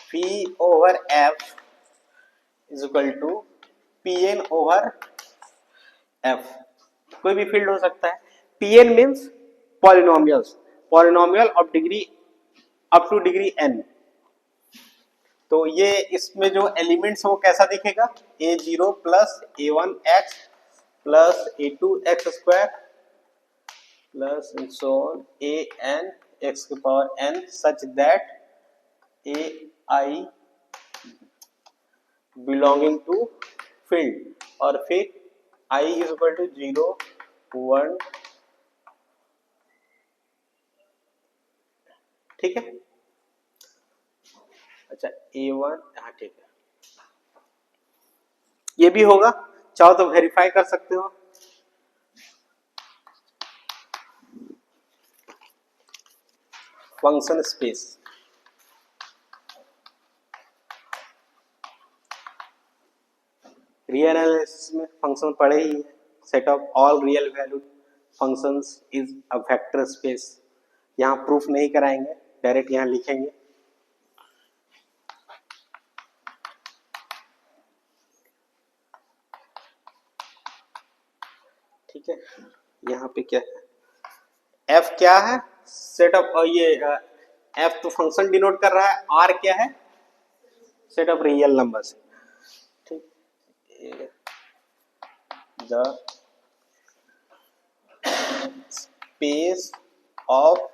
P over F is equal to Pn over F। कोई भी फील्ड हो सकता है। Pn means polynomials, polynomial of degree up to degree n। तो ये इसमें जो एलिमेंट्स है वो कैसा दिखेगा, a0 plus a1x plus a2x square plus so an x की power n such that ai belonging to field, और फिर i इज इक्वल टू 0 1, ठीक है। अच्छा a1, हाँ ठीक है, ये भी होगा, चाहो तो वेरीफाई कर सकते हो। फंक्शन स्पेस, रियल एनालिसिस में फंक्शन पढ़े ही है, set of all real valued functions is a vector space. यहाँ प्रूफ नहीं कराएंगे, डायरेक्ट यहाँ लिखेंगे, ठीक है। यहाँ पे क्या है, f क्या है, सेट ऑफ, ये f तो फंक्शन डिनोट कर रहा है, r क्या है, सेट ऑफ रियल नंबर्स, ठीक। The space of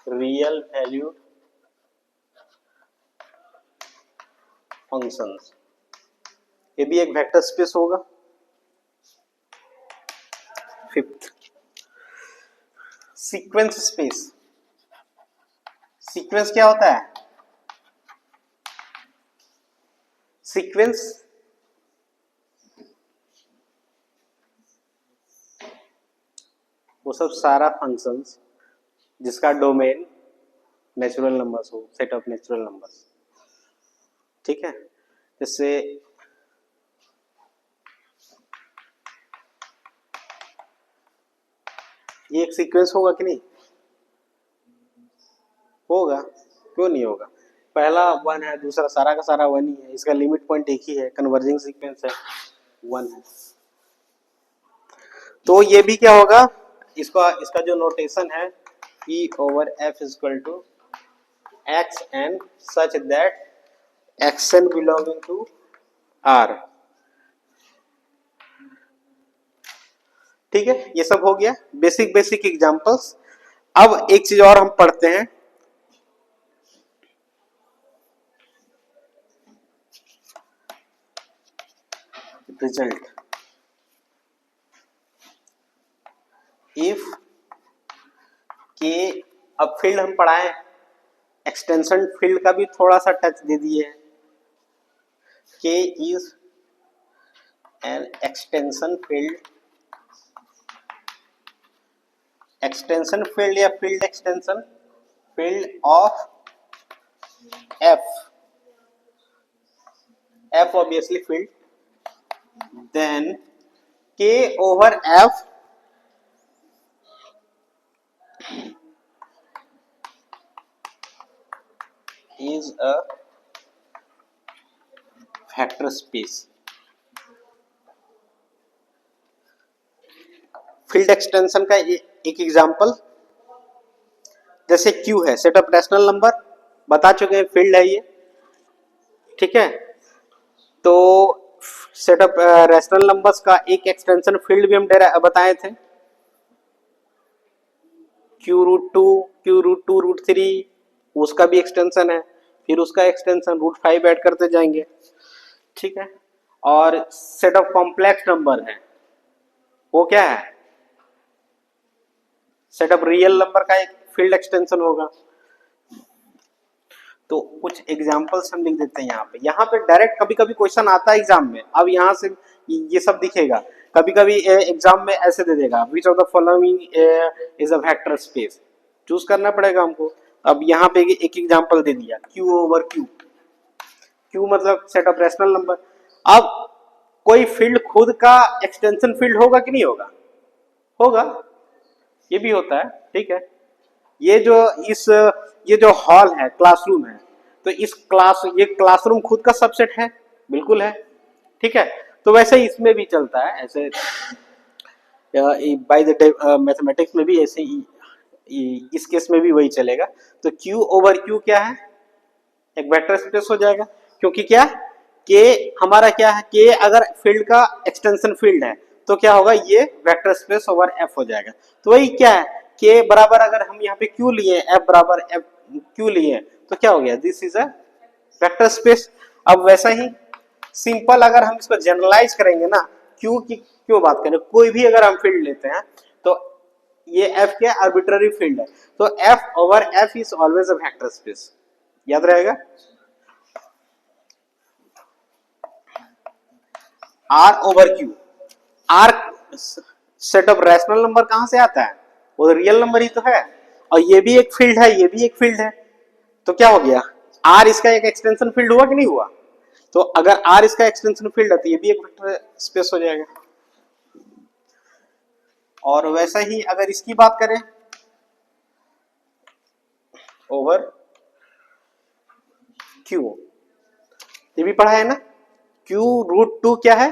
real valued functions, ये भी एक वेक्टर स्पेस होगा। Fifth, sequence space. सीक्वेंस क्या होता है? सीक्वेंस वो सब सारा फंक्शंस जिसका डोमेन नेचुरल नंबर्स हो, सेट ऑफ नेचुरल नंबर्स, ठीक है। जैसे ये एक सीक्वेंस होगा कि नहीं? होगा, क्यों नहीं होगा? पहला 1 है, दूसरा सारा का सारा 1 ही है, इसका लिमिट पॉइंट एक ही है, कन्वर्जिंग सीक्वेंस है, 1 है। तो ये भी क्या होगा, इसका जो नोटेशन है E over F is equal to xn such that xn belonging to R, ठीक है। ये सब हो गया बेसिक एग्जांपल्स। अब एक चीज और हम पढ़ते हैं, रिजल्ट। इफ के, अब फील्ड हम पढ़ाए, एक्सटेंशन फील्ड का भी थोड़ा सा टच दे दिए हैं। K is an extension field, extension field या field extension field of F, F obviously field, then K over F is a vector space। Field extension का एक एग्जांपल, जैसे Q है, सेट ऑफ रैशनल नंबर, बता चुके हैं field है ये, ठीक है। तो सेट ऑफ रैशनल नंबर्स का एक एक्सटेंशन फील्ड भी हम बताए थे, Q√2, Q√2√3, उसका भी एक्सटेंशन है, फिर उसका एक्सटेंशन √5 ऐड करते जाएंगे, ठीक है। और सेट ऑफ कॉम्प्लेक्स नंबर है, वो क्या है, सेट ऑफ रियल नंबर का एक फील्ड एक्सटेंशन होगा। तो कुछ एग्जांपल्स हम लिख देते हैं यहाँ पे डायरेक्ट कभी कभी क्वेश्चन आता है एग्जाम में। अब यहाँ से ये सब दिखेगा, कभी कभी एग्जाम में ऐसे दे देगा, which of the following is a vector space, choose करना पड़ेगा हमको। अब यहाँ पे एक एग्जांपल दे दिया, Q ओवर Q, Q मतलब सेट ऑफ रैशनल नंबर। अब कोई फील्ड खुद का एक्सटेंशन फील्ड होगा कि नहीं होगा? होगा, ये भी होता है, ठीक है। ये जो हॉल है, क्लासरूम है, तो ये क्लासरूम खुद का सबसेट है, बिल्कुल है, ठीक है। तो वैसे इसमें भी चलता है ऐसे, बाय द मैथमेटिक्स में भी ऐसे ही, इस केस में भी वही चलेगा। तो Q ओवर Q क्या है, एक वेक्टर स्पेस हो जाएगा, क्योंकि क्या K हमारा क्या है, K अगर फील्ड का एक्सटेंशन फील्ड है तो क्या होगा, ये वेक्टर स्पेस ओवर F हो जाएगा। तो वही क्या है, K बराबर अगर हम यहाँ पे Q लिए, F बराबर F Q लिए, तो क्या हो गया, this is a vector space. अब वैसा ही सिंपल अगर हम इसको जनरलाइज करेंगे ना, Q की क्यों बात करें, कोई भी अगर हम फील्ड लेते हैं तो ये F के आर्बिट्ररी फील्ड है, तो F over F is always a vector space, याद रहेगा। R over Q, R set of rational number कहां से आता है, वो रियल नंबर ही तो है, और ये भी एक फील्ड है, ये भी एक फील्ड है, तो क्या हो गया, R इसका एक एक्सटेंशन फील्ड हुआ कि नहीं हुआ? तो अगर R इसका एक्सटेंशन फील्ड है तो ये भी एक वेक्टर स्पेस हो जाएगा। और वैसा ही अगर इसकी बात करें, ओवर Q, ये भी पढ़ा है ना, Q√2 क्या है,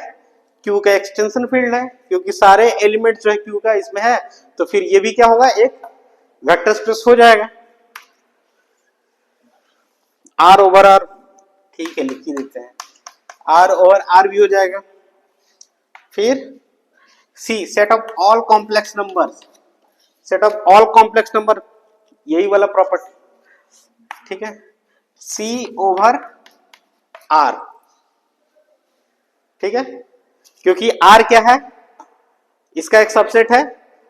Q का एक्सटेंशन फील्ड है, क्योंकि सारे एलिमेंट जो है Q का इसमें है, तो फिर ये भी क्या होगा, एक वेक्टर स्पेस हो जाएगा। R ओवर R, ठीक है, लिख ही देते हैं, R ओवर R भी हो जाएगा। फिर C, set of all complex number, set of all complex number यही वाला प्रॉपर्टी, ठीक है, C ओवर R, ठीक है, क्योंकि R क्या है, इसका एक सबसेट है,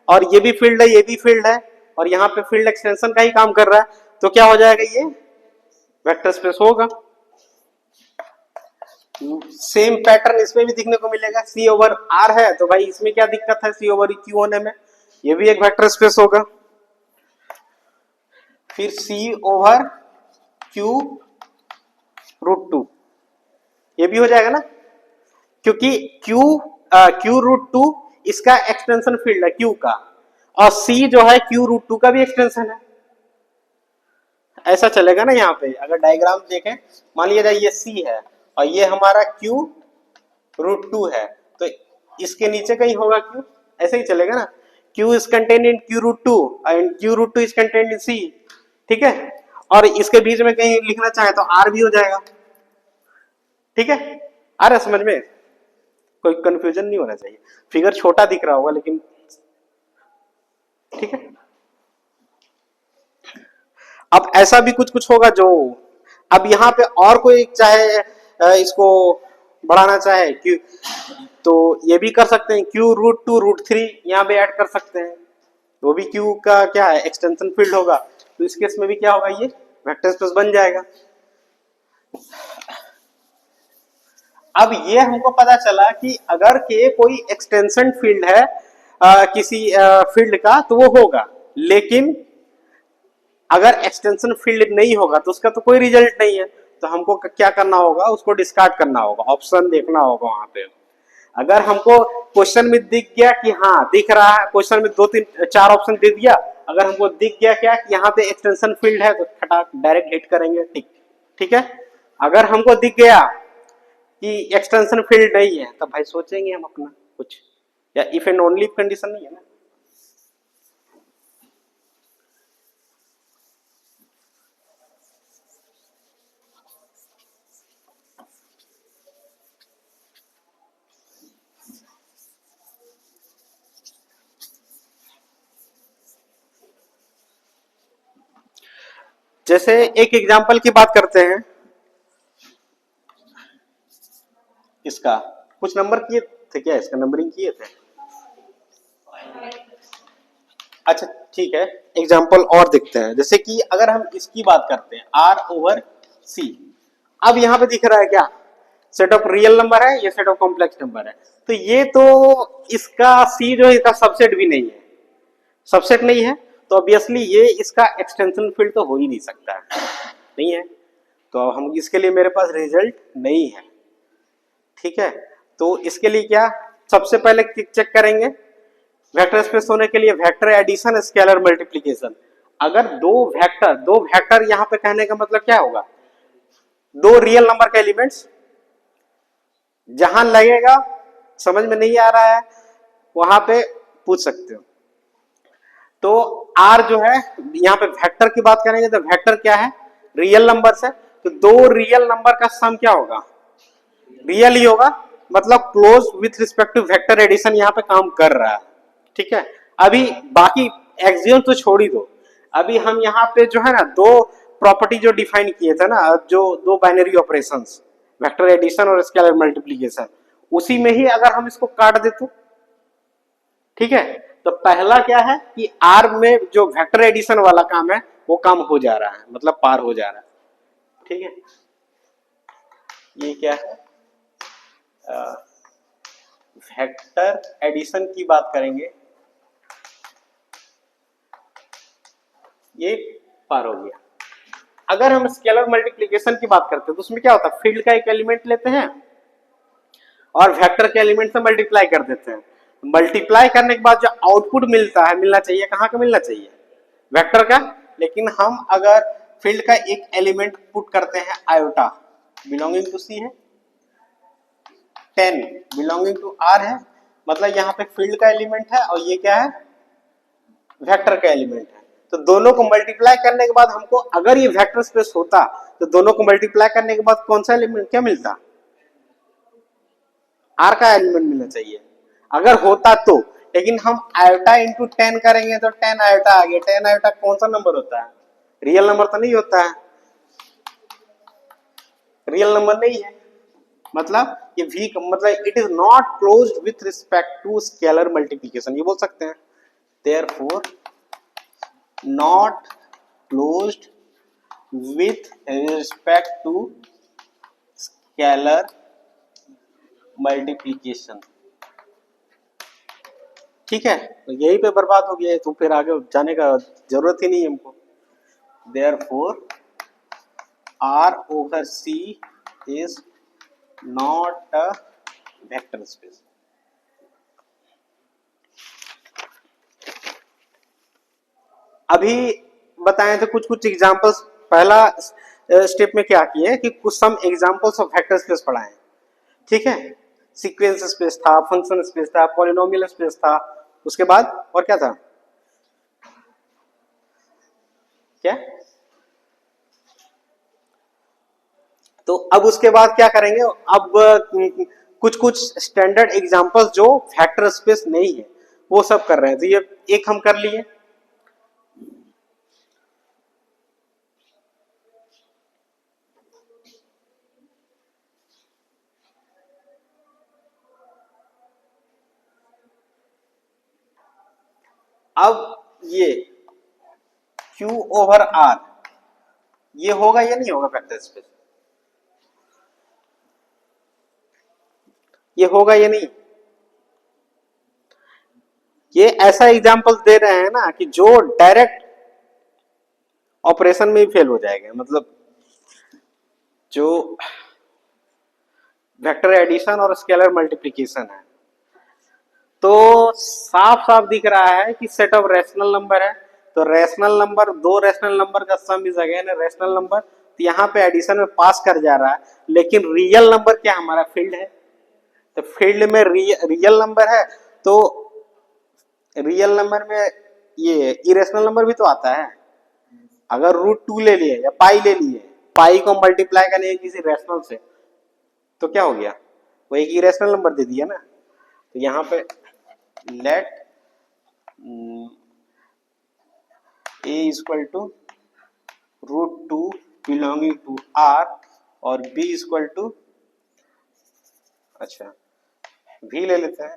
और ये भी फील्ड है, ये भी फील्ड है, और यहां पे फील्ड एक्सटेंशन का ही काम कर रहा है, तो क्या हो जाएगा, ये वेक्टर स्पेस होगा। सेम पैटर्न इसमें भी दिखने को मिलेगा, C ओवर R है, तो भाई इसमें क्या दिक्कत है C ओवर Q होने में, ये भी एक वेक्टर स्पेस होगा। फिर C ओवर Q रूट 2, ये भी हो जाएगा ना, क्योंकि Q रूट 2 इसका एक्सटेंशन फील्ड है Q का, और C जो है Q रूट 2 का भी एक्सटेंशन है। ऐसा चलेगा ना, यहाँ पे अगर डायग्राम देखें, मान लिया जाए ये C है और ये हमारा Q रूट 2 है, तो इसके नीचे कहीं होगा Q, ऐसे ही चलेगा ना, Q is contained in Q root 2 and Q root 2 is contained in C, ठीक है, और इसके बीच में कहीं लिखना चाहे तो R भी हो जाएगा, ठीक है। आ रहा समझ में, कोई कंफ्यूजन नहीं होना चाहिए, फिगर छोटा दिख रहा होगा लेकिन ठीक है। अब ऐसा भी कुछ कुछ होगा जो, अब यहाँ पे और कोई चाहे इसको बढ़ाना चाहे Q, तो ये भी कर सकते हैं, Q रूट 2 रूट 3 यहाँ पे ऐड कर सकते हैं, वो भी Q का क्या है, एक्सटेंशन फील्ड होगा, तो इस केस में भी क्या होगा, ये वेक्टर स्पेस बन जाएगा। अब ये हमको पता चला कि अगर के कोई एक्सटेंशन फील्ड है किसी फील्ड का, तो वो होगा, लेकिन अगर एक्सटेंशन फील्ड नहीं होगा तो उसका तो कोई रिजल्ट नहीं है, तो हमको क्या करना होगा, उसको डिस्कार्ड करना होगा, ऑप्शन देखना होगा वहां पे। अगर हमको क्वेश्चन में दिख गया कि हाँ दिख रहा है, क्वेश्चन में 2 3 4 ऑप्शन दे दिया, अगर हमको दिख गया क्या कि यहाँ पे एक्सटेंशन फील्ड है, तो खटाक डायरेक्ट हिट करेंगे, ठीक, ठीक है। अगर हमको दिख गया कि एक्सटेंशन फील्ड नहीं है, तो भाई सोचेंगे हम अपना कुछ, या इफ एंड ओनली कंडीशन नहीं है ना। जैसे एक एग्जांपल की बात करते हैं, इसका कुछ नंबर किए थे क्या, इसका नंबरिंग किए थे, अच्छा ठीक है, एग्जांपल और देखते हैं। जैसे कि अगर हम इसकी बात करते हैं R ओवर C, अब यहाँ पे दिख रहा है क्या, सेट ऑफ रियल नंबर है, ये सेट ऑफ कॉम्प्लेक्स नंबर है, तो ये तो इसका C जो है इसका सबसेट भी नहीं है, सबसेट नहीं है, तो ऑब्वियसली ये इसका एक्सटेंशन फील्ड तो हो ही नहीं सकता है, नहीं है, तो हम इसके लिए मेरे पास रिजल्ट नहीं है, ठीक है। तो इसके लिए क्या, सबसे पहले चेक करेंगे वेक्टर स्पेस होने के लिए वेक्टर एडिशन स्केलर मल्टीप्लिकेशन। अगर दो वेक्टर यहां पे कहने का मतलब क्या होगा, 2 रियल नंबर के एलिमेंट्स, जहां लगेगा समझ में नहीं आ रहा है वहां पे पूछ सकते हो। तो R जो है, यहां पे वेक्टर की बात करेंगे तो वेक्टर क्या है, रियल नंबर है, तो 2 रियल नंबर का सम क्या होगा, रियल ही होगा, मतलब close with respect to vector addition यहां पे काम कर रहा है, ठीक है। अभी बाकी एक्सियम तो छोड़ ही दो, अभी हम यहाँ पे जो है ना 2 प्रॉपर्टी जो डिफाइन किए थे ना, जो 2 बाइनरी ऑपरेशंस, वेक्टर एडिशन और स्केलर मल्टीप्लिकेशन, उसी में ही अगर हम इसको काट दे तो ठीक है। तो पहला क्या है कि R में जो वेक्टर एडिशन वाला काम है वो काम हो जा रहा है, मतलब पार हो जा रहा है, ठीक है। ये क्या है, वेक्टर एडिशन की बात करेंगे, ये पार हो गया। अगर हम स्केलर मल्टीप्लिकेशन की बात करते हैं तो उसमें क्या होता है, फील्ड का एक एलिमेंट लेते हैं और वेक्टर के एलिमेंट से मल्टीप्लाई कर देते हैं, मल्टीप्लाई करने के बाद जो आउटपुट मिलता है, मिलना चाहिए कहाँ का मिलना चाहिए, वेक्टर का, लेकिन हम अगर फील्ड का एक एलिमेंट पुट करते हैं आयोटा बिलोंगिंग टू सी है, 10 बिलोंगिंग टू R है, मतलब यहाँ पे फील्ड का एलिमेंट है और ये क्या है, वेक्टर का एलिमेंट है, तो दोनों को मल्टीप्लाई करने के बाद हमको, अगर ये वेक्टर स्पेस होता तो दोनों को मल्टीप्लाई करने के बाद कौन सा एलिमेंट क्या मिलता, R का एलिमेंट मिलना चाहिए, अगर होता तो, लेकिन हम आयोटा इंटू 10 करेंगे तो 10 आयोटा आ गया। 10 आयोटा कौन सा नंबर होता है? रियल नंबर तो नहीं होता है, रियल नंबर नहीं है। मतलब ये v मतलब it is not closed with respect to scalar multiplication, ये बोल सकते हैं। Therefore not closed with respect to scalar multiplication. ठीक है, तो यही पे बर्बाद हो गया है, तो फिर आगे जाने का जरूरत ही नहीं है हमको। Therefore R over C is not a vector space। अभी बताएं तो कुछ कुछ एग्जांपल्स। पहला स्टेप में क्या किए कि कुछ some examples of vector space पढ़ाएं। ठीक है, सीक्वेंस स्पेस था, फंक्शन स्पेस था, पॉलिनोमियल स्पेस था, उसके बाद और क्या था? क्या? तो अब उसके बाद क्या करेंगे? अब कुछ कुछ स्टैंडर्ड एग्जांपल्स जो वेक्टर स्पेस नहीं है वो सब कर रहे हैं। तो ये एक हम कर लिए। अब ये Q ओवर R ये होगा या नहीं होगा वेक्टर स्पेस? ये होगा या नहीं? ये ऐसा एग्जांपल दे रहे हैं ना कि जो डायरेक्ट ऑपरेशन में ही फेल हो जाएगा। मतलब जो वेक्टर एडिशन और स्केलर मल्टीप्लिकेशन है, तो साफ साफ दिख रहा है कि सेट ऑफ रैशनल नंबर है। तो रैशनल नंबर, दो रैशनल नंबर का सम इज अगेन रैशनल नंबर। तो यहाँ पे एडिशन में पास कर जा रहा है, लेकिन रियल नंबर क्या हमारा फील्ड है। तो फील्ड में रियल नंबर है, तो रियल नंबर में ये इरेशनल नंबर भी तो आता है। अगर √2 ले लिए या पाई ले लिए, पाई को मल्टीप्लाई करेंगे किसी रैशनल से, तो क्या हो गया? वो एक इरेशनल नंबर दे दिया ना। तो यहाँ पे let a equal to √2 belonging to R और b इक्वल टू, अच्छा v ले लेते हैं,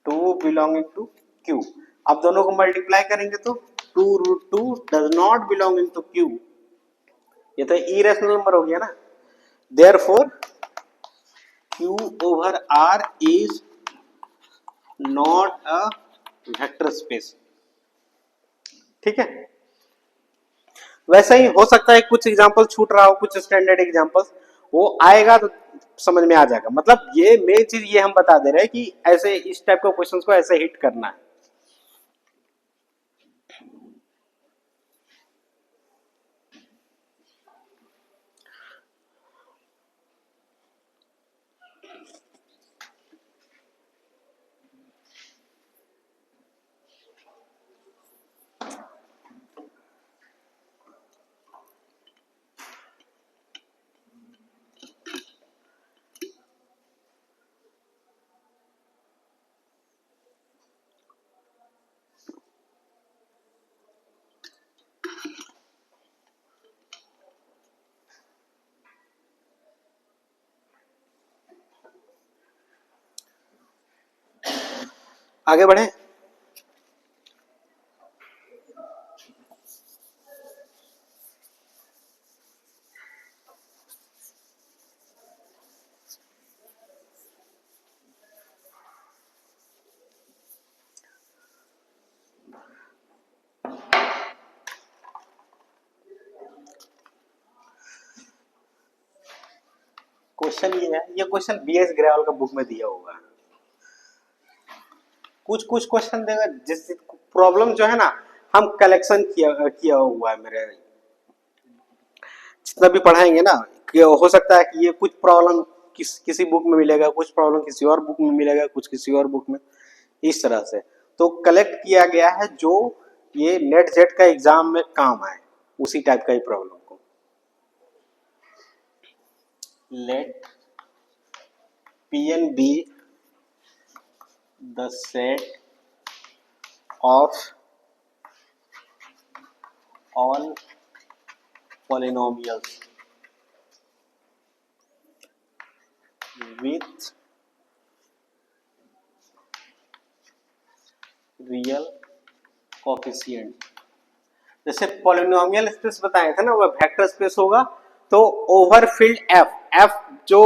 2 बिलोंगिंग टू q। अब दोनों को मल्टीप्लाई करेंगे तो 2√2 does not belonging to q, ये तो इरेशनल नंबर हो गया ना। Therefore q over R is not a vector space. ठीक है, वैसा ही हो सकता है कुछ एग्जांपल छूट रहा हो, कुछ स्टैंडर्ड एग्जांपल्स वो आएगा तो समझ में आ जाएगा। मतलब ये मेन चीज ये हम बता दे रहे हैं कि ऐसे इस टाइप के क्वेश्चंस को ऐसे हिट करना है। आगे बढ़े। क्वेश्चन ये है, ये क्वेश्चन बीएस ग्रेवाल का बुक में दिया होगा। कुछ कुछ क्वेश्चन देगा जिस प्रॉब्लम जो है ना, हम कलेक्शन किया हुआ है। मेरे जितना भी पढ़ाएंगे ना, कि हो सकता है कि ये कुछ प्रॉब्लम किसी बुक में मिलेगा, कुछ प्रॉब्लम किसी और बुक में मिलेगा, कुछ किसी और बुक में, इस तरह से। तो कलेक्ट किया गया है जो ये नेट जेट का एग्जाम में काम आए, उसी टाइप का ही प्रॉब्लम को। Let P n be the set of all polynomials with real coefficient. जैसे पॉलिनोमियल स्पेस बताए थे ना, वह वेक्टर स्पेस होगा, तो ओवर फील्ड एफ, एफ जो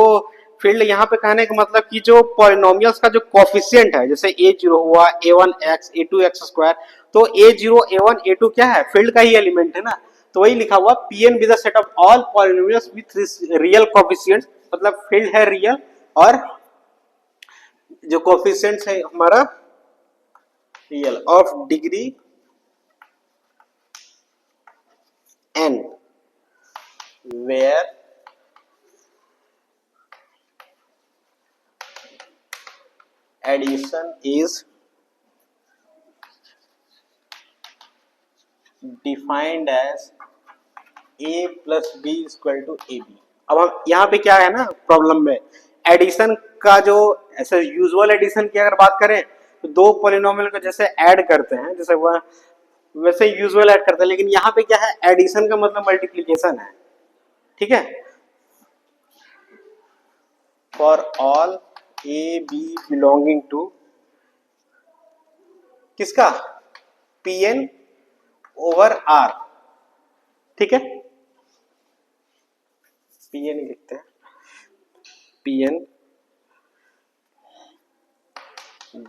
फील्ड यहाँ पे कहने का मतलब कि जो पॉलिनोमियल्स का जो कोफिशिएंट है, जैसे a0 हुआ a1x a2x स्क्वायर, तो a0 a1 a2 क्या है, फील्ड का ही एलिमेंट है ना, तो वही लिखा हुआ pn with the set of all polynomials with real coefficients, मतलब फील्ड है रियल और जो कोफिशिएंट्स है हमारा real of degree n where addition is defined as a plus b equal to ab। अब हम यहाँ पे क्या है ना प्रॉब्लम में, एडिशन का जो ऐसे यूजुअल एडिशन की अगर बात करें तो दो पॉलिनोमियल को जैसे ऐड करते हैं, जैसे वह वैसे यूजुअल ऐड करते हैं, लेकिन यहाँ पे क्या है, एडिशन का मतलब मल्टीप्लिकेशन है, ठीक है। For all a b belonging to किसका, Pn ओवर R, ठीक है, Pn ही लिखते हैं, Pn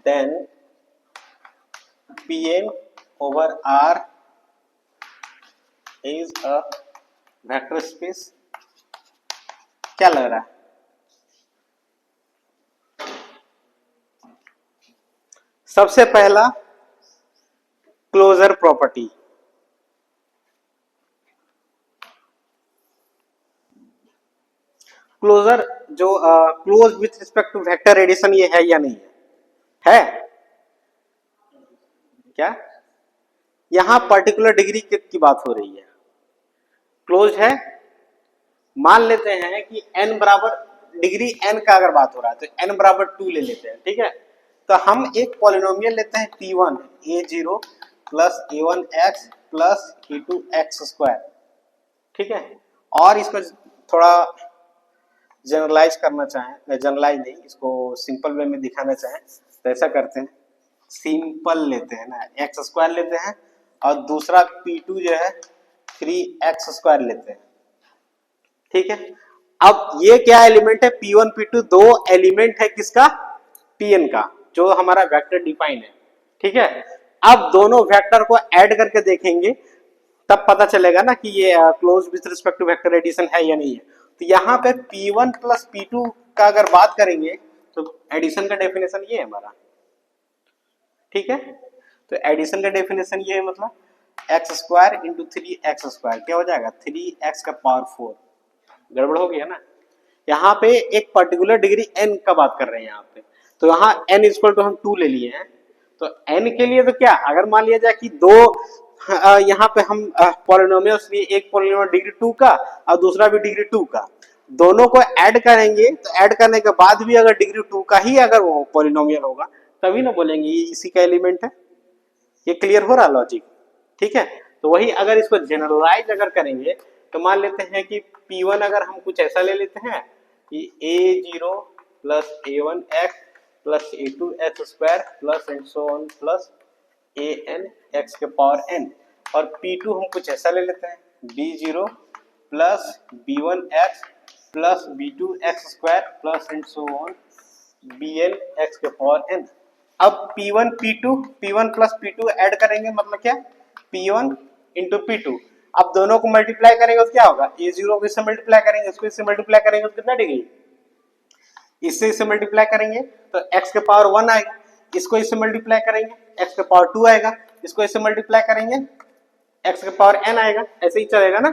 then Pn over R is a vector space. क्या लग रहा है, सबसे पहला क्लोजर प्रॉपर्टी, क्लोजर जो close with respect to vector addition, ये है या नहीं है क्या, यहां पर्टिकुलर डिग्री की बात हो रही है, क्लोज है, मान लेते हैं कि n बराबर डिग्री n का अगर बात हो रहा है तो n बराबर 2 ले लेते हैं, ठीक है। तो हम एक पॉलिनोमियल लेते हैं P1 a0 plus a1x plus a2x square, ठीक है, और इसको थोड़ा जनरलाइज करना चाहें, जनरलाइज नहीं, इसको सिंपल वे में दिखाना चाहें तो ऐसा करते हैं, सिंपल लेते हैं ना, एक्स स्क्वायर लेते हैं और दूसरा P2 जो है 3x स्क्वायर लेते हैं, ठीक है। अब ये क्या एलिमेंट है, P1 P2 दो एलिमेंट है किसका, Pn का, जो हमारा वेक्टर डिफाइन है, ठीक है। अब दोनों वेक्टर को ऐड करके देखेंगे तब पता चलेगा ना कि ये close with respect to vector addition है या नहीं है। तो यहाँ पे P1 प्लस P2 का अगर बात करेंगे तो एडिशन का डेफिनेशन ये है हमारा, ठीक है। तो एडिशन का डेफिनेशन ये है, मतलब x square into 3x square क्या हो जाएगा, 3x का पावर 4, गड़बड़ हो गया ना। यहाँ पे एक पर्टिकुलर डिग्री n का बात कर रहे हैं यहाँ पे, तो यहाँ n इक्वल टू हम 2 ले लिए हैं, तो n के लिए तो क्या, अगर मान लिया जाए कि दो यहाँ पे हम पॉलिनोमियल्स लिए, एक पॉलिनोमियल डिग्री 2 का और दूसरा भी डिग्री 2 का, दोनों को ऐड करेंगे तो ऐड करने के बाद भी अगर डिग्री 2 का ही अगर वो पॉलिनोमियल होगा तभी ना बोलेंगे ये इसी का एलिमेंट है। ये क्लियर हो रहा लॉजिक, ठीक है। तो वही अगर इसको जनरलाइज अगर करेंगे तो मान लेते हैं कि P1 अगर हम कुछ ऐसा ले लेते हैं कि a0 plus a1x plus a2x square plus and so on plus an x के पावर n, और P2 हम कुछ ऐसा ले लेते हैं b0 plus b1x plus b2x square plus and so on bn x के पावर n। अब P1 प्लस P2 ऐड करेंगे, मतलब क्या, P1 इंटू P2, अब दोनों को मल्टीप्लाई करेंगे तो क्या होगा, a0 को इससे मल्टीप्लाई करेंगे, इसको इससे मल्टीप्लाई करेंगे तो कितना डिग्री, इससे मल्टीप्लाई करेंगे तो x के पावर 1 आएगा, इसको इससे मल्टीप्लाई करेंगे x के पावर 2 आएगा, इसको इससे मल्टीप्लाई करेंगे x के पावर n आएगा, ऐसे ही चलेगा ना,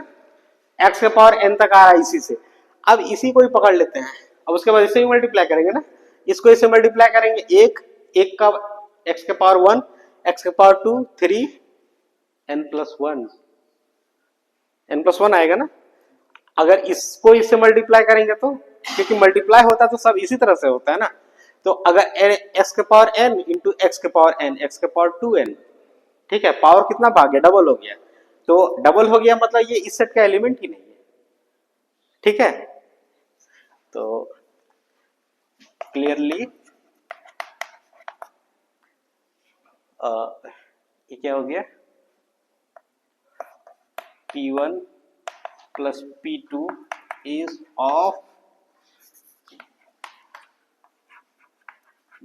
x के पावर n तक आ रहा है इसी से। अब इसी को ही पकड़ लेते हैं, अब उसके बाद इससे ही मल्टीप्लाई करेंगे ना, इसको इससे मल्टीप्लाई करेंगे, एक का x के पावर 1, x के पावर 2, 3 n प्लस 1 आएगा ना। अगर इसको इससे मल्टीप्लाई करेंगे तो, क्योंकि मल्टीप्लाई होता है तो सब इसी तरह से होता है ना, तो अगर एक्स के पावर एन इंटू एक्स के पावर एन, एक्स के पावर 2n, ठीक है, पावर कितना भाग गया, डबल हो गया। तो डबल हो गया मतलब ये इस सेट का एलिमेंट ही नहीं है, ठीक है। तो क्लियरली ये क्या हो गया, P1 plus P2 is of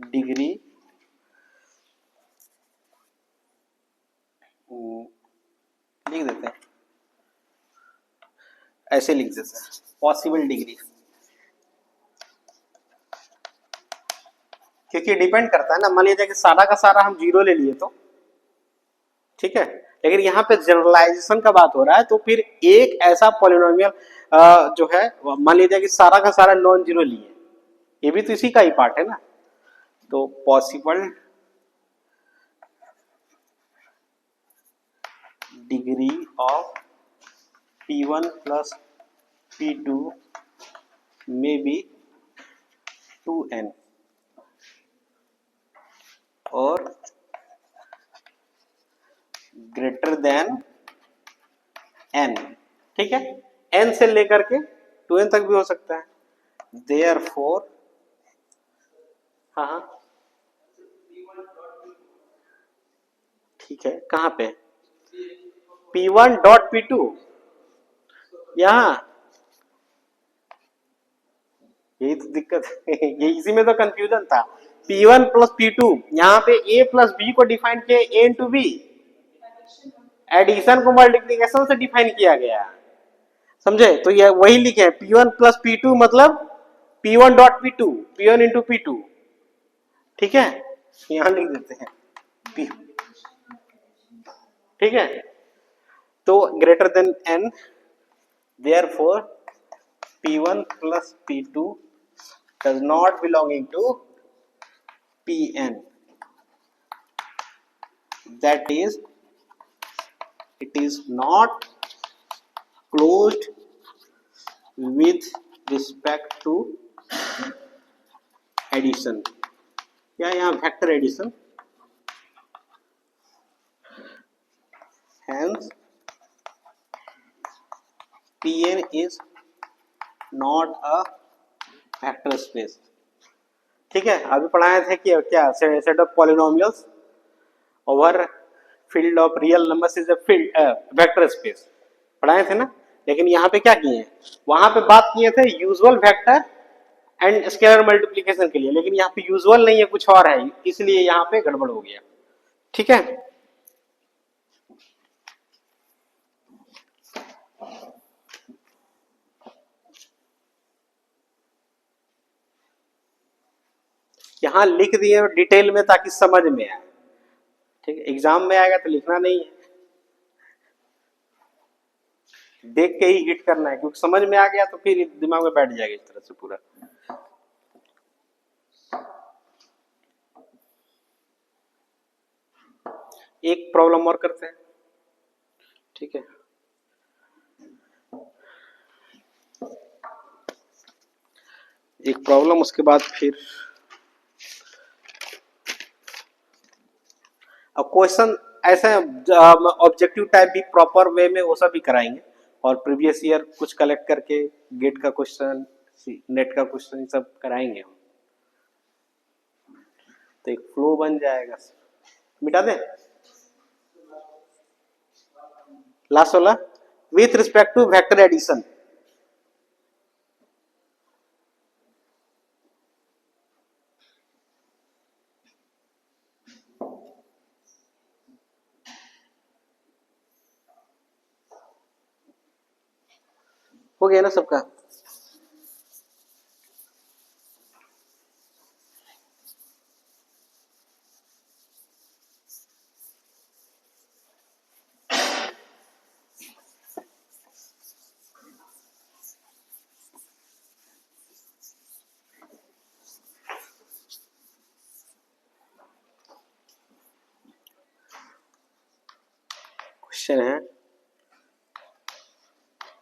degree लिख देते हैं, ऐसे लिख देते हैं, पॉसिबल डिग्री, क्योंकि डिपेंड करता है ना। मान लीजिए कि सारा का सारा हम जीरो ले लिए तो ठीक है, लेकिन यहाँ पे जनरलाइजेशन का बात हो रहा है, तो फिर एक ऐसा पॉलिनोमियल जो है, मान लीजिए कि सारा का सारा नॉन जीरो लिए, ये भी तो इसी का ही पार्ट है ना। तो possible degree of P1 plus P2 में बी 2n और ग्रेटर देन n, ठीक है, n से लेकर के 2n तक भी हो सकता है। देयरफॉर हाँ ठीक है, कहाँ पे P1 डॉट P2, यहाँ, यही तो दिक्कत है ये इसी में तो कंफ्यूजन था। P1 प्लस P2, यहाँ पे A प्लस B को डिफाइन किया A इंटू बी, एडिशन को मल्टीप्लीकेशन से डिफाइन किया गया, समझे। तो ये वही लिखे हैं P1 प्लस P2 मतलब P1 dot P2, P1 into P2, ठीक है, यहां लिख देते हैं P, ठीक है। तो greater than n, therefore P1 plus P2 does not belonging to Pn, that is it is not closed with respect to addition, या यहाँ vector addition, hence Pn is not a vector space, ठीक है। अभी पढ़ाए थे कि क्या set of polynomials over field of real numbers is a field vector space, पढ़ाए थे ना। लेकिन यहाँ पे क्या किए हैं, वहां पे बात किए थे usual vector and scalar multiplication के लिए, लेकिन यहाँ पे यूजुअल नहीं है, कुछ और है, इसलिए यहाँ पे गड़बड़ हो गया, ठीक है। यहाँ लिख दिए डिटेल में ताकि समझ में आए, ठीक है, एग्जाम में आएगा तो लिखना नहीं है, देख के ही हिट करना है, क्योंकि समझ में आ गया तो फिर दिमाग में बैठ जाएगा इस तरह से पूरा। एक प्रॉब्लम और करते हैं, ठीक है। एक प्रॉब्लम, उसके बाद फिर अब क्वेश्चन ऐसा ऑब्जेक्टिव टाइप भी प्रॉपर वे में वो सब भी कराएंगे, और प्रीवियस ईयर कुछ कलेक्ट करके गेट का क्वेश्चन, नेट का क्वेश्चन सब कराएंगे हम, तो एक फ्लो बन जाएगा। मिटा दे लास्ट वाला, with respect to vector addition, हो गया ना सबका। क्वेश्चन है,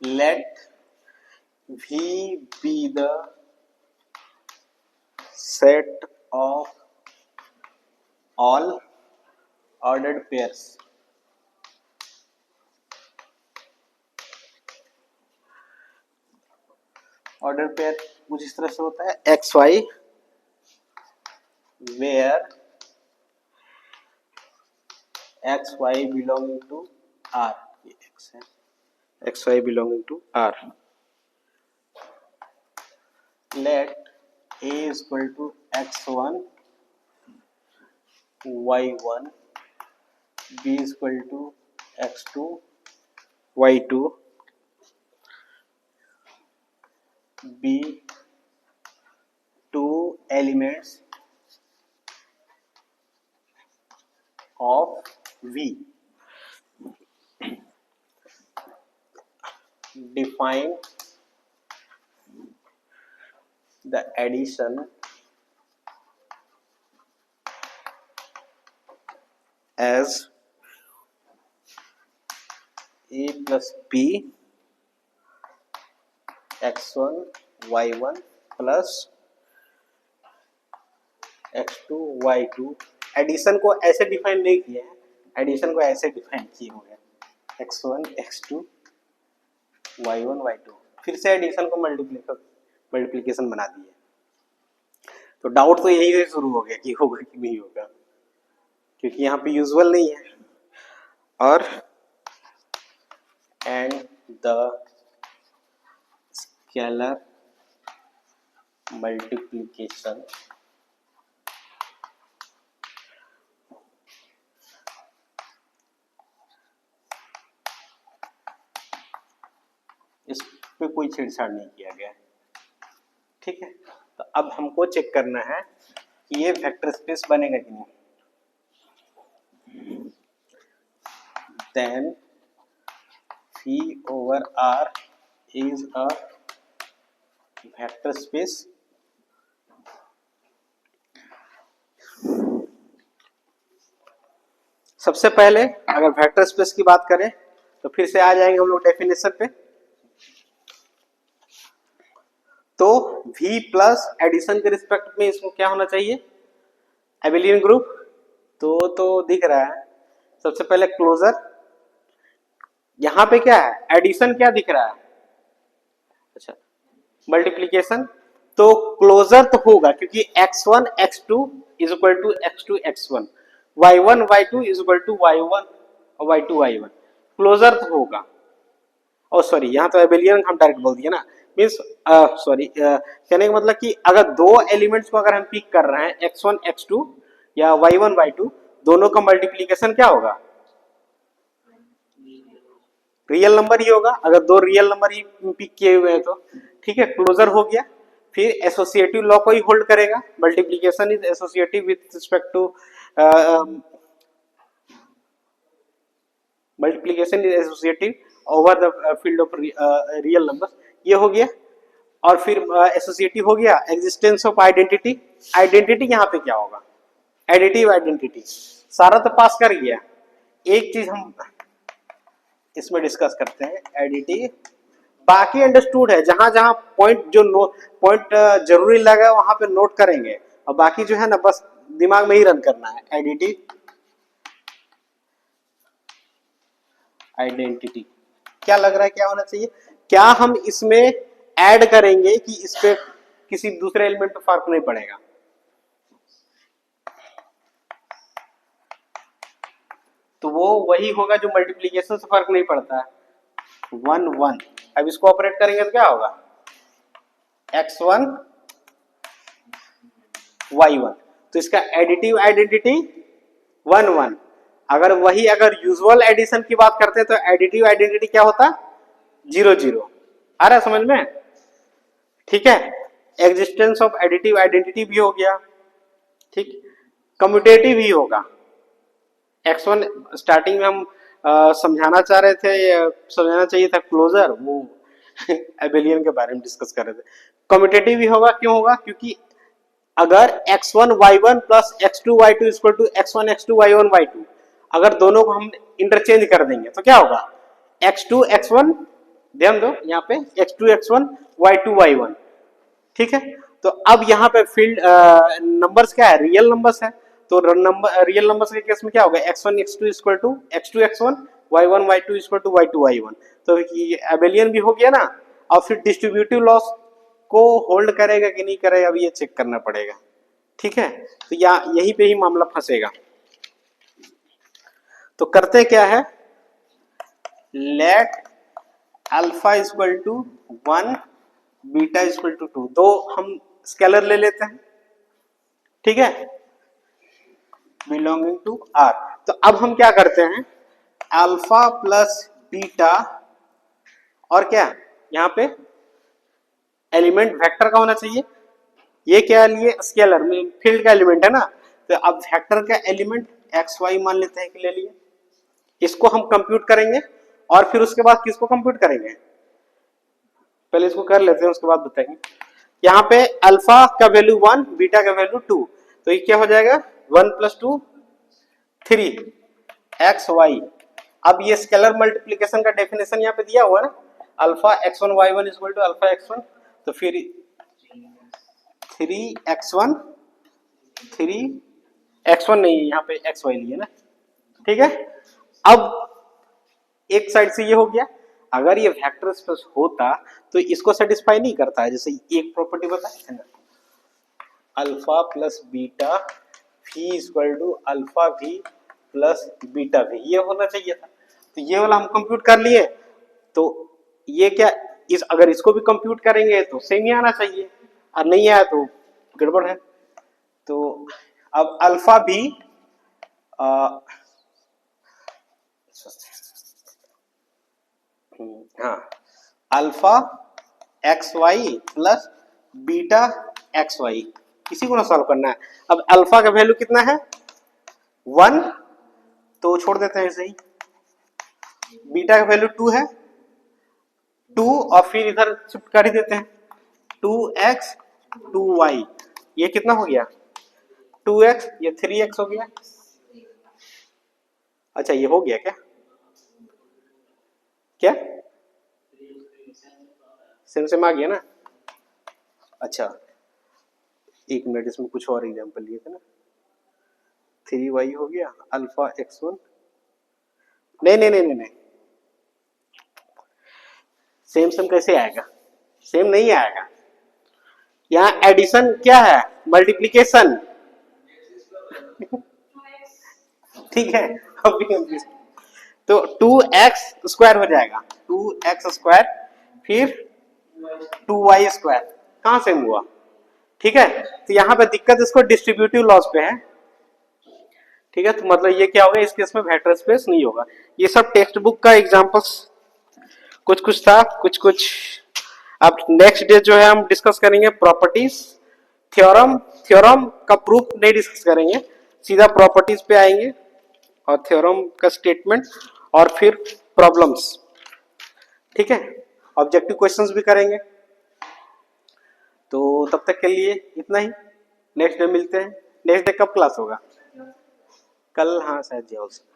let V be the set of all ordered pairs. Order pair कुछ इस तरह से होता है, x y where x y belonging to R, ये एक्स है, x y belonging to R, let a is equal to x1 y1 b is equal to x2 y2 b two elements of V. Define the addition as A plus B x1 y1 plus x2 y2। Addition को ऐसे define नहीं किया है, addition को ऐसे define किए हुए हैं x1 x2 y1 y2, फिर से एडिशन को मल्टीप्लिकेशन बना दिए। तो डाउट तो यही से शुरू हो गया कि होगा कि नहीं होगा, क्योंकि यहाँ पे यूजुअल नहीं है। और एंड द स्केलर मल्टीप्लिकेशन इस पे कोई छेड़छाड़ नहीं किया गया, ठीक है। तो अब हमको चेक करना है कि ये वेक्टर स्पेस बनेगा कि नहीं। Then V over R is a vector space. सबसे पहले अगर वेक्टर स्पेस की बात करें तो फिर से आ जाएंगे हम लोग डेफिनेशन पे। तो V प्लस एडिशन के रिस्पेक्ट में इसको क्या होना चाहिए, एबेलियन ग्रुप। तो दिख रहा है सबसे पहले क्लोजर, यहां पे क्या है एडिशन, क्या दिख रहा है, अच्छा मल्टीप्लिकेशन। तो क्लोजर तो होगा क्योंकि x1 x2 is equal to x2 x1, y1 y2 is equal to y1 और y2 y1, क्लोजर तो होगा। और सॉरी यहाँ तो एबेलियन हम डायरेक्ट बोल दिए ना, मीन्स सॉरी कहने का मतलब कि अगर दो एलिमेंट्स को अगर हम पिक कर रहे हैं x1 x2 या y1 y2, दोनों का मल्टीप्लिकेशन क्या होगा, रियल नंबर ही होगा। अगर दो रियल नंबर ही पिक किए हुए हैं तो ठीक है, क्लोजर हो गया। फिर एसोसिएटिव लॉ को ही होल्ड करेगा, multiplication is associative with respect to multiplication is associative over the field of real numbers, ये हो गया। और फिर एसोसिएटिव हो गया एग्जिस्टेंस ऑफ आइडेंटिटी। आइडेंटिटी यहाँ पे क्या होगा, एडिटिव आइडेंटिटी। सारा तो पास कर गया, एक चीज हम इसमें डिस्कस करते हैं, एडिटिव। बाकी अंडरस्टूड है, जहां जहां पॉइंट जो पॉइंट जरूरी लगा वहां पे नोट करेंगे, और बाकी जो है ना बस दिमाग में ही रन करना है। एडिटिव आइडेंटिटी क्या लग रहा है, क्या होना चाहिए, क्या हम इसमें ऐड करेंगे कि इस पे किसी दूसरे एलिमेंट पे फर्क नहीं पड़ेगा। तो वो वही होगा जो मल्टीप्लिकेशन से फर्क नहीं पड़ता है, 1 1। अब इसको ऑपरेट करेंगे तो क्या होगा, x1 y1, तो इसका एडिटिव आइडेंटिटी 1 1। अगर यूजुअल एडिशन की बात करते हैं तो एडिटिव आइडेंटिटी क्या होता, 0 0। आ रहा है समझ में, ठीक है। एग्जिस्टेंस ऑफ एडिटिव आइडेंटिटी भी हो गया, ठीक। कम्यूटेटिव ही होगा। x1 स्टार्टिंग में हम समझाना चाह रहे थे, समझाना चाहिए था क्लोजर, वो एबेलियन के बारे में डिस्कस कर रहे थे। कम्यूटेटिव ही होगा, क्यों होगा, क्योंकि अगर x1 y1 plus x2 y2 equal to x1 x2 y1 y2, अगर दोनों को हम इंटरचेंज कर देंगे तो क्या होगा, x2 x1, ध्यान दो यहाँ पे x2 x1 y2 y1, ठीक है। तो अब यहाँ पे फील्ड नंबर्स क्या है, रियल नंबर्स है। तो रियल नंबर्स के केस में क्या होगा, x1 x2 equal to x2 x1, y1 y2 equal to y2 y1। तो ये एबेलियन भी हो गया ना। और फिर डिस्ट्रीब्यूटिव लॉस को होल्ड करेगा कि नहीं करेगा, अभी ये चेक करना पड़ेगा। ठीक है, तो यहीं पे ही मामला फंसेगा। तो करते क्या है, let alpha equal to 1 beta equal to 2, दो हम स्केलर ले लेते हैं। ठीक है, बिलोंगिंग टू आर। तो अब हम क्या करते हैं, अल्फा प्लस बीटा और क्या यहाँ पे एलिमेंट वेक्टर का होना चाहिए। ये क्या लिए स्केलर में फील्ड का एलिमेंट है ना, तो अब वेक्टर का एलिमेंट एक्स वाई मान लेते हैं कि ले लिए। इसको हम कंप्यूट करेंगे और फिर उसके बाद किसको कंप्यूट करेंगे, पहले इसको कर लेते हैं उसके बाद बताएंगे। यहाँ पे अल्फा का वैल्यू 1, बीटा का वैल्यू 2, तो ये क्या हो जाएगा 1 प्लस 2 3 एक्स वाई। अब ये स्केलर मल्टीप्लीकेशन का डेफिनेशन यहाँ पे दिया हुआ है ना, alpha x1 y1 equal to alpha x1, तो फिर 3x1 3x1 नहीं, यहाँ पे xy लिए ना। ठीक है, अब एक साइड से ये हो गया। अगर ये वेक्टर स्पेस होता तो इसको सेटिस्फाई नहीं करता है, जैसे एक प्रॉपर्टी बताया ना, अल्फा प्लस बीटा भी इक्वल टू अल्फा भी प्लस बीटा भी, ये होना चाहिए था। तो ये वाला हम कंप्यूट कर लिए। तो ये क्या, अगर इसको भी कंप्यूट करेंगे तो सेम ही आना चाहिए, और नहीं आया तो गड़बड़ है। तो अब अल्फा भी हाँ, alpha x y plus beta x y, इसी को ना सॉल्व करना है। अब अल्फा का वैल्यू कितना है 1, तो छोड़ देते हैं ऐसे ही। बीटा का वैल्यू 2 है 2, और फिर इधर शिफ्ट कर ही देते हैं 2x 2y, ये कितना हो गया 2x, ये 3x हो गया। अच्छा ये हो गया क्या, क्या सेम आ गया ना। अच्छा एक मिनट, इसमें कुछ और एग्जांपल लिए थे ना, 3y हो गया अल्फा x1, नहीं सेम कैसे आएगा, सेम नहीं आएगा। यहाँ एडिशन क्या है, मल्टीप्लीकेशन। ठीक है, अभी तो 2x स्क्वायर हो जाएगा, 2x स्क्वायर फिर 2y स्क्वायर, कहां से हुआ। ठीक है, तो यहाँ पे दिक्कत इसको डिस्ट्रीब्यूटिव लॉस पे है। ठीक है, तो मतलब ये क्या होगा, इस केस में वेक्टर स्पेस नहीं होगा। ये सब टेक्स्ट बुक का एग्जांपल्स कुछ था, कुछ अब नेक्स्ट डे जो है हम डिस्कस करेंगे प्रॉपर्टीज, थ्योरम का प्रूफ नहीं डिस्कस करेंगे, सीधा प्रॉपर्टीज पे आएंगे और थ्योरम का स्टेटमेंट और फिर प्रॉब्लम्स। ठीक है, ऑब्जेक्टिव क्वेश्चंस भी करेंगे। तो तब तक के लिए इतना ही, नेक्स्ट डे मिलते हैं। नेक्स्ट डे कब क्लास होगा, कल, हाँ शायद जी हो सकता है।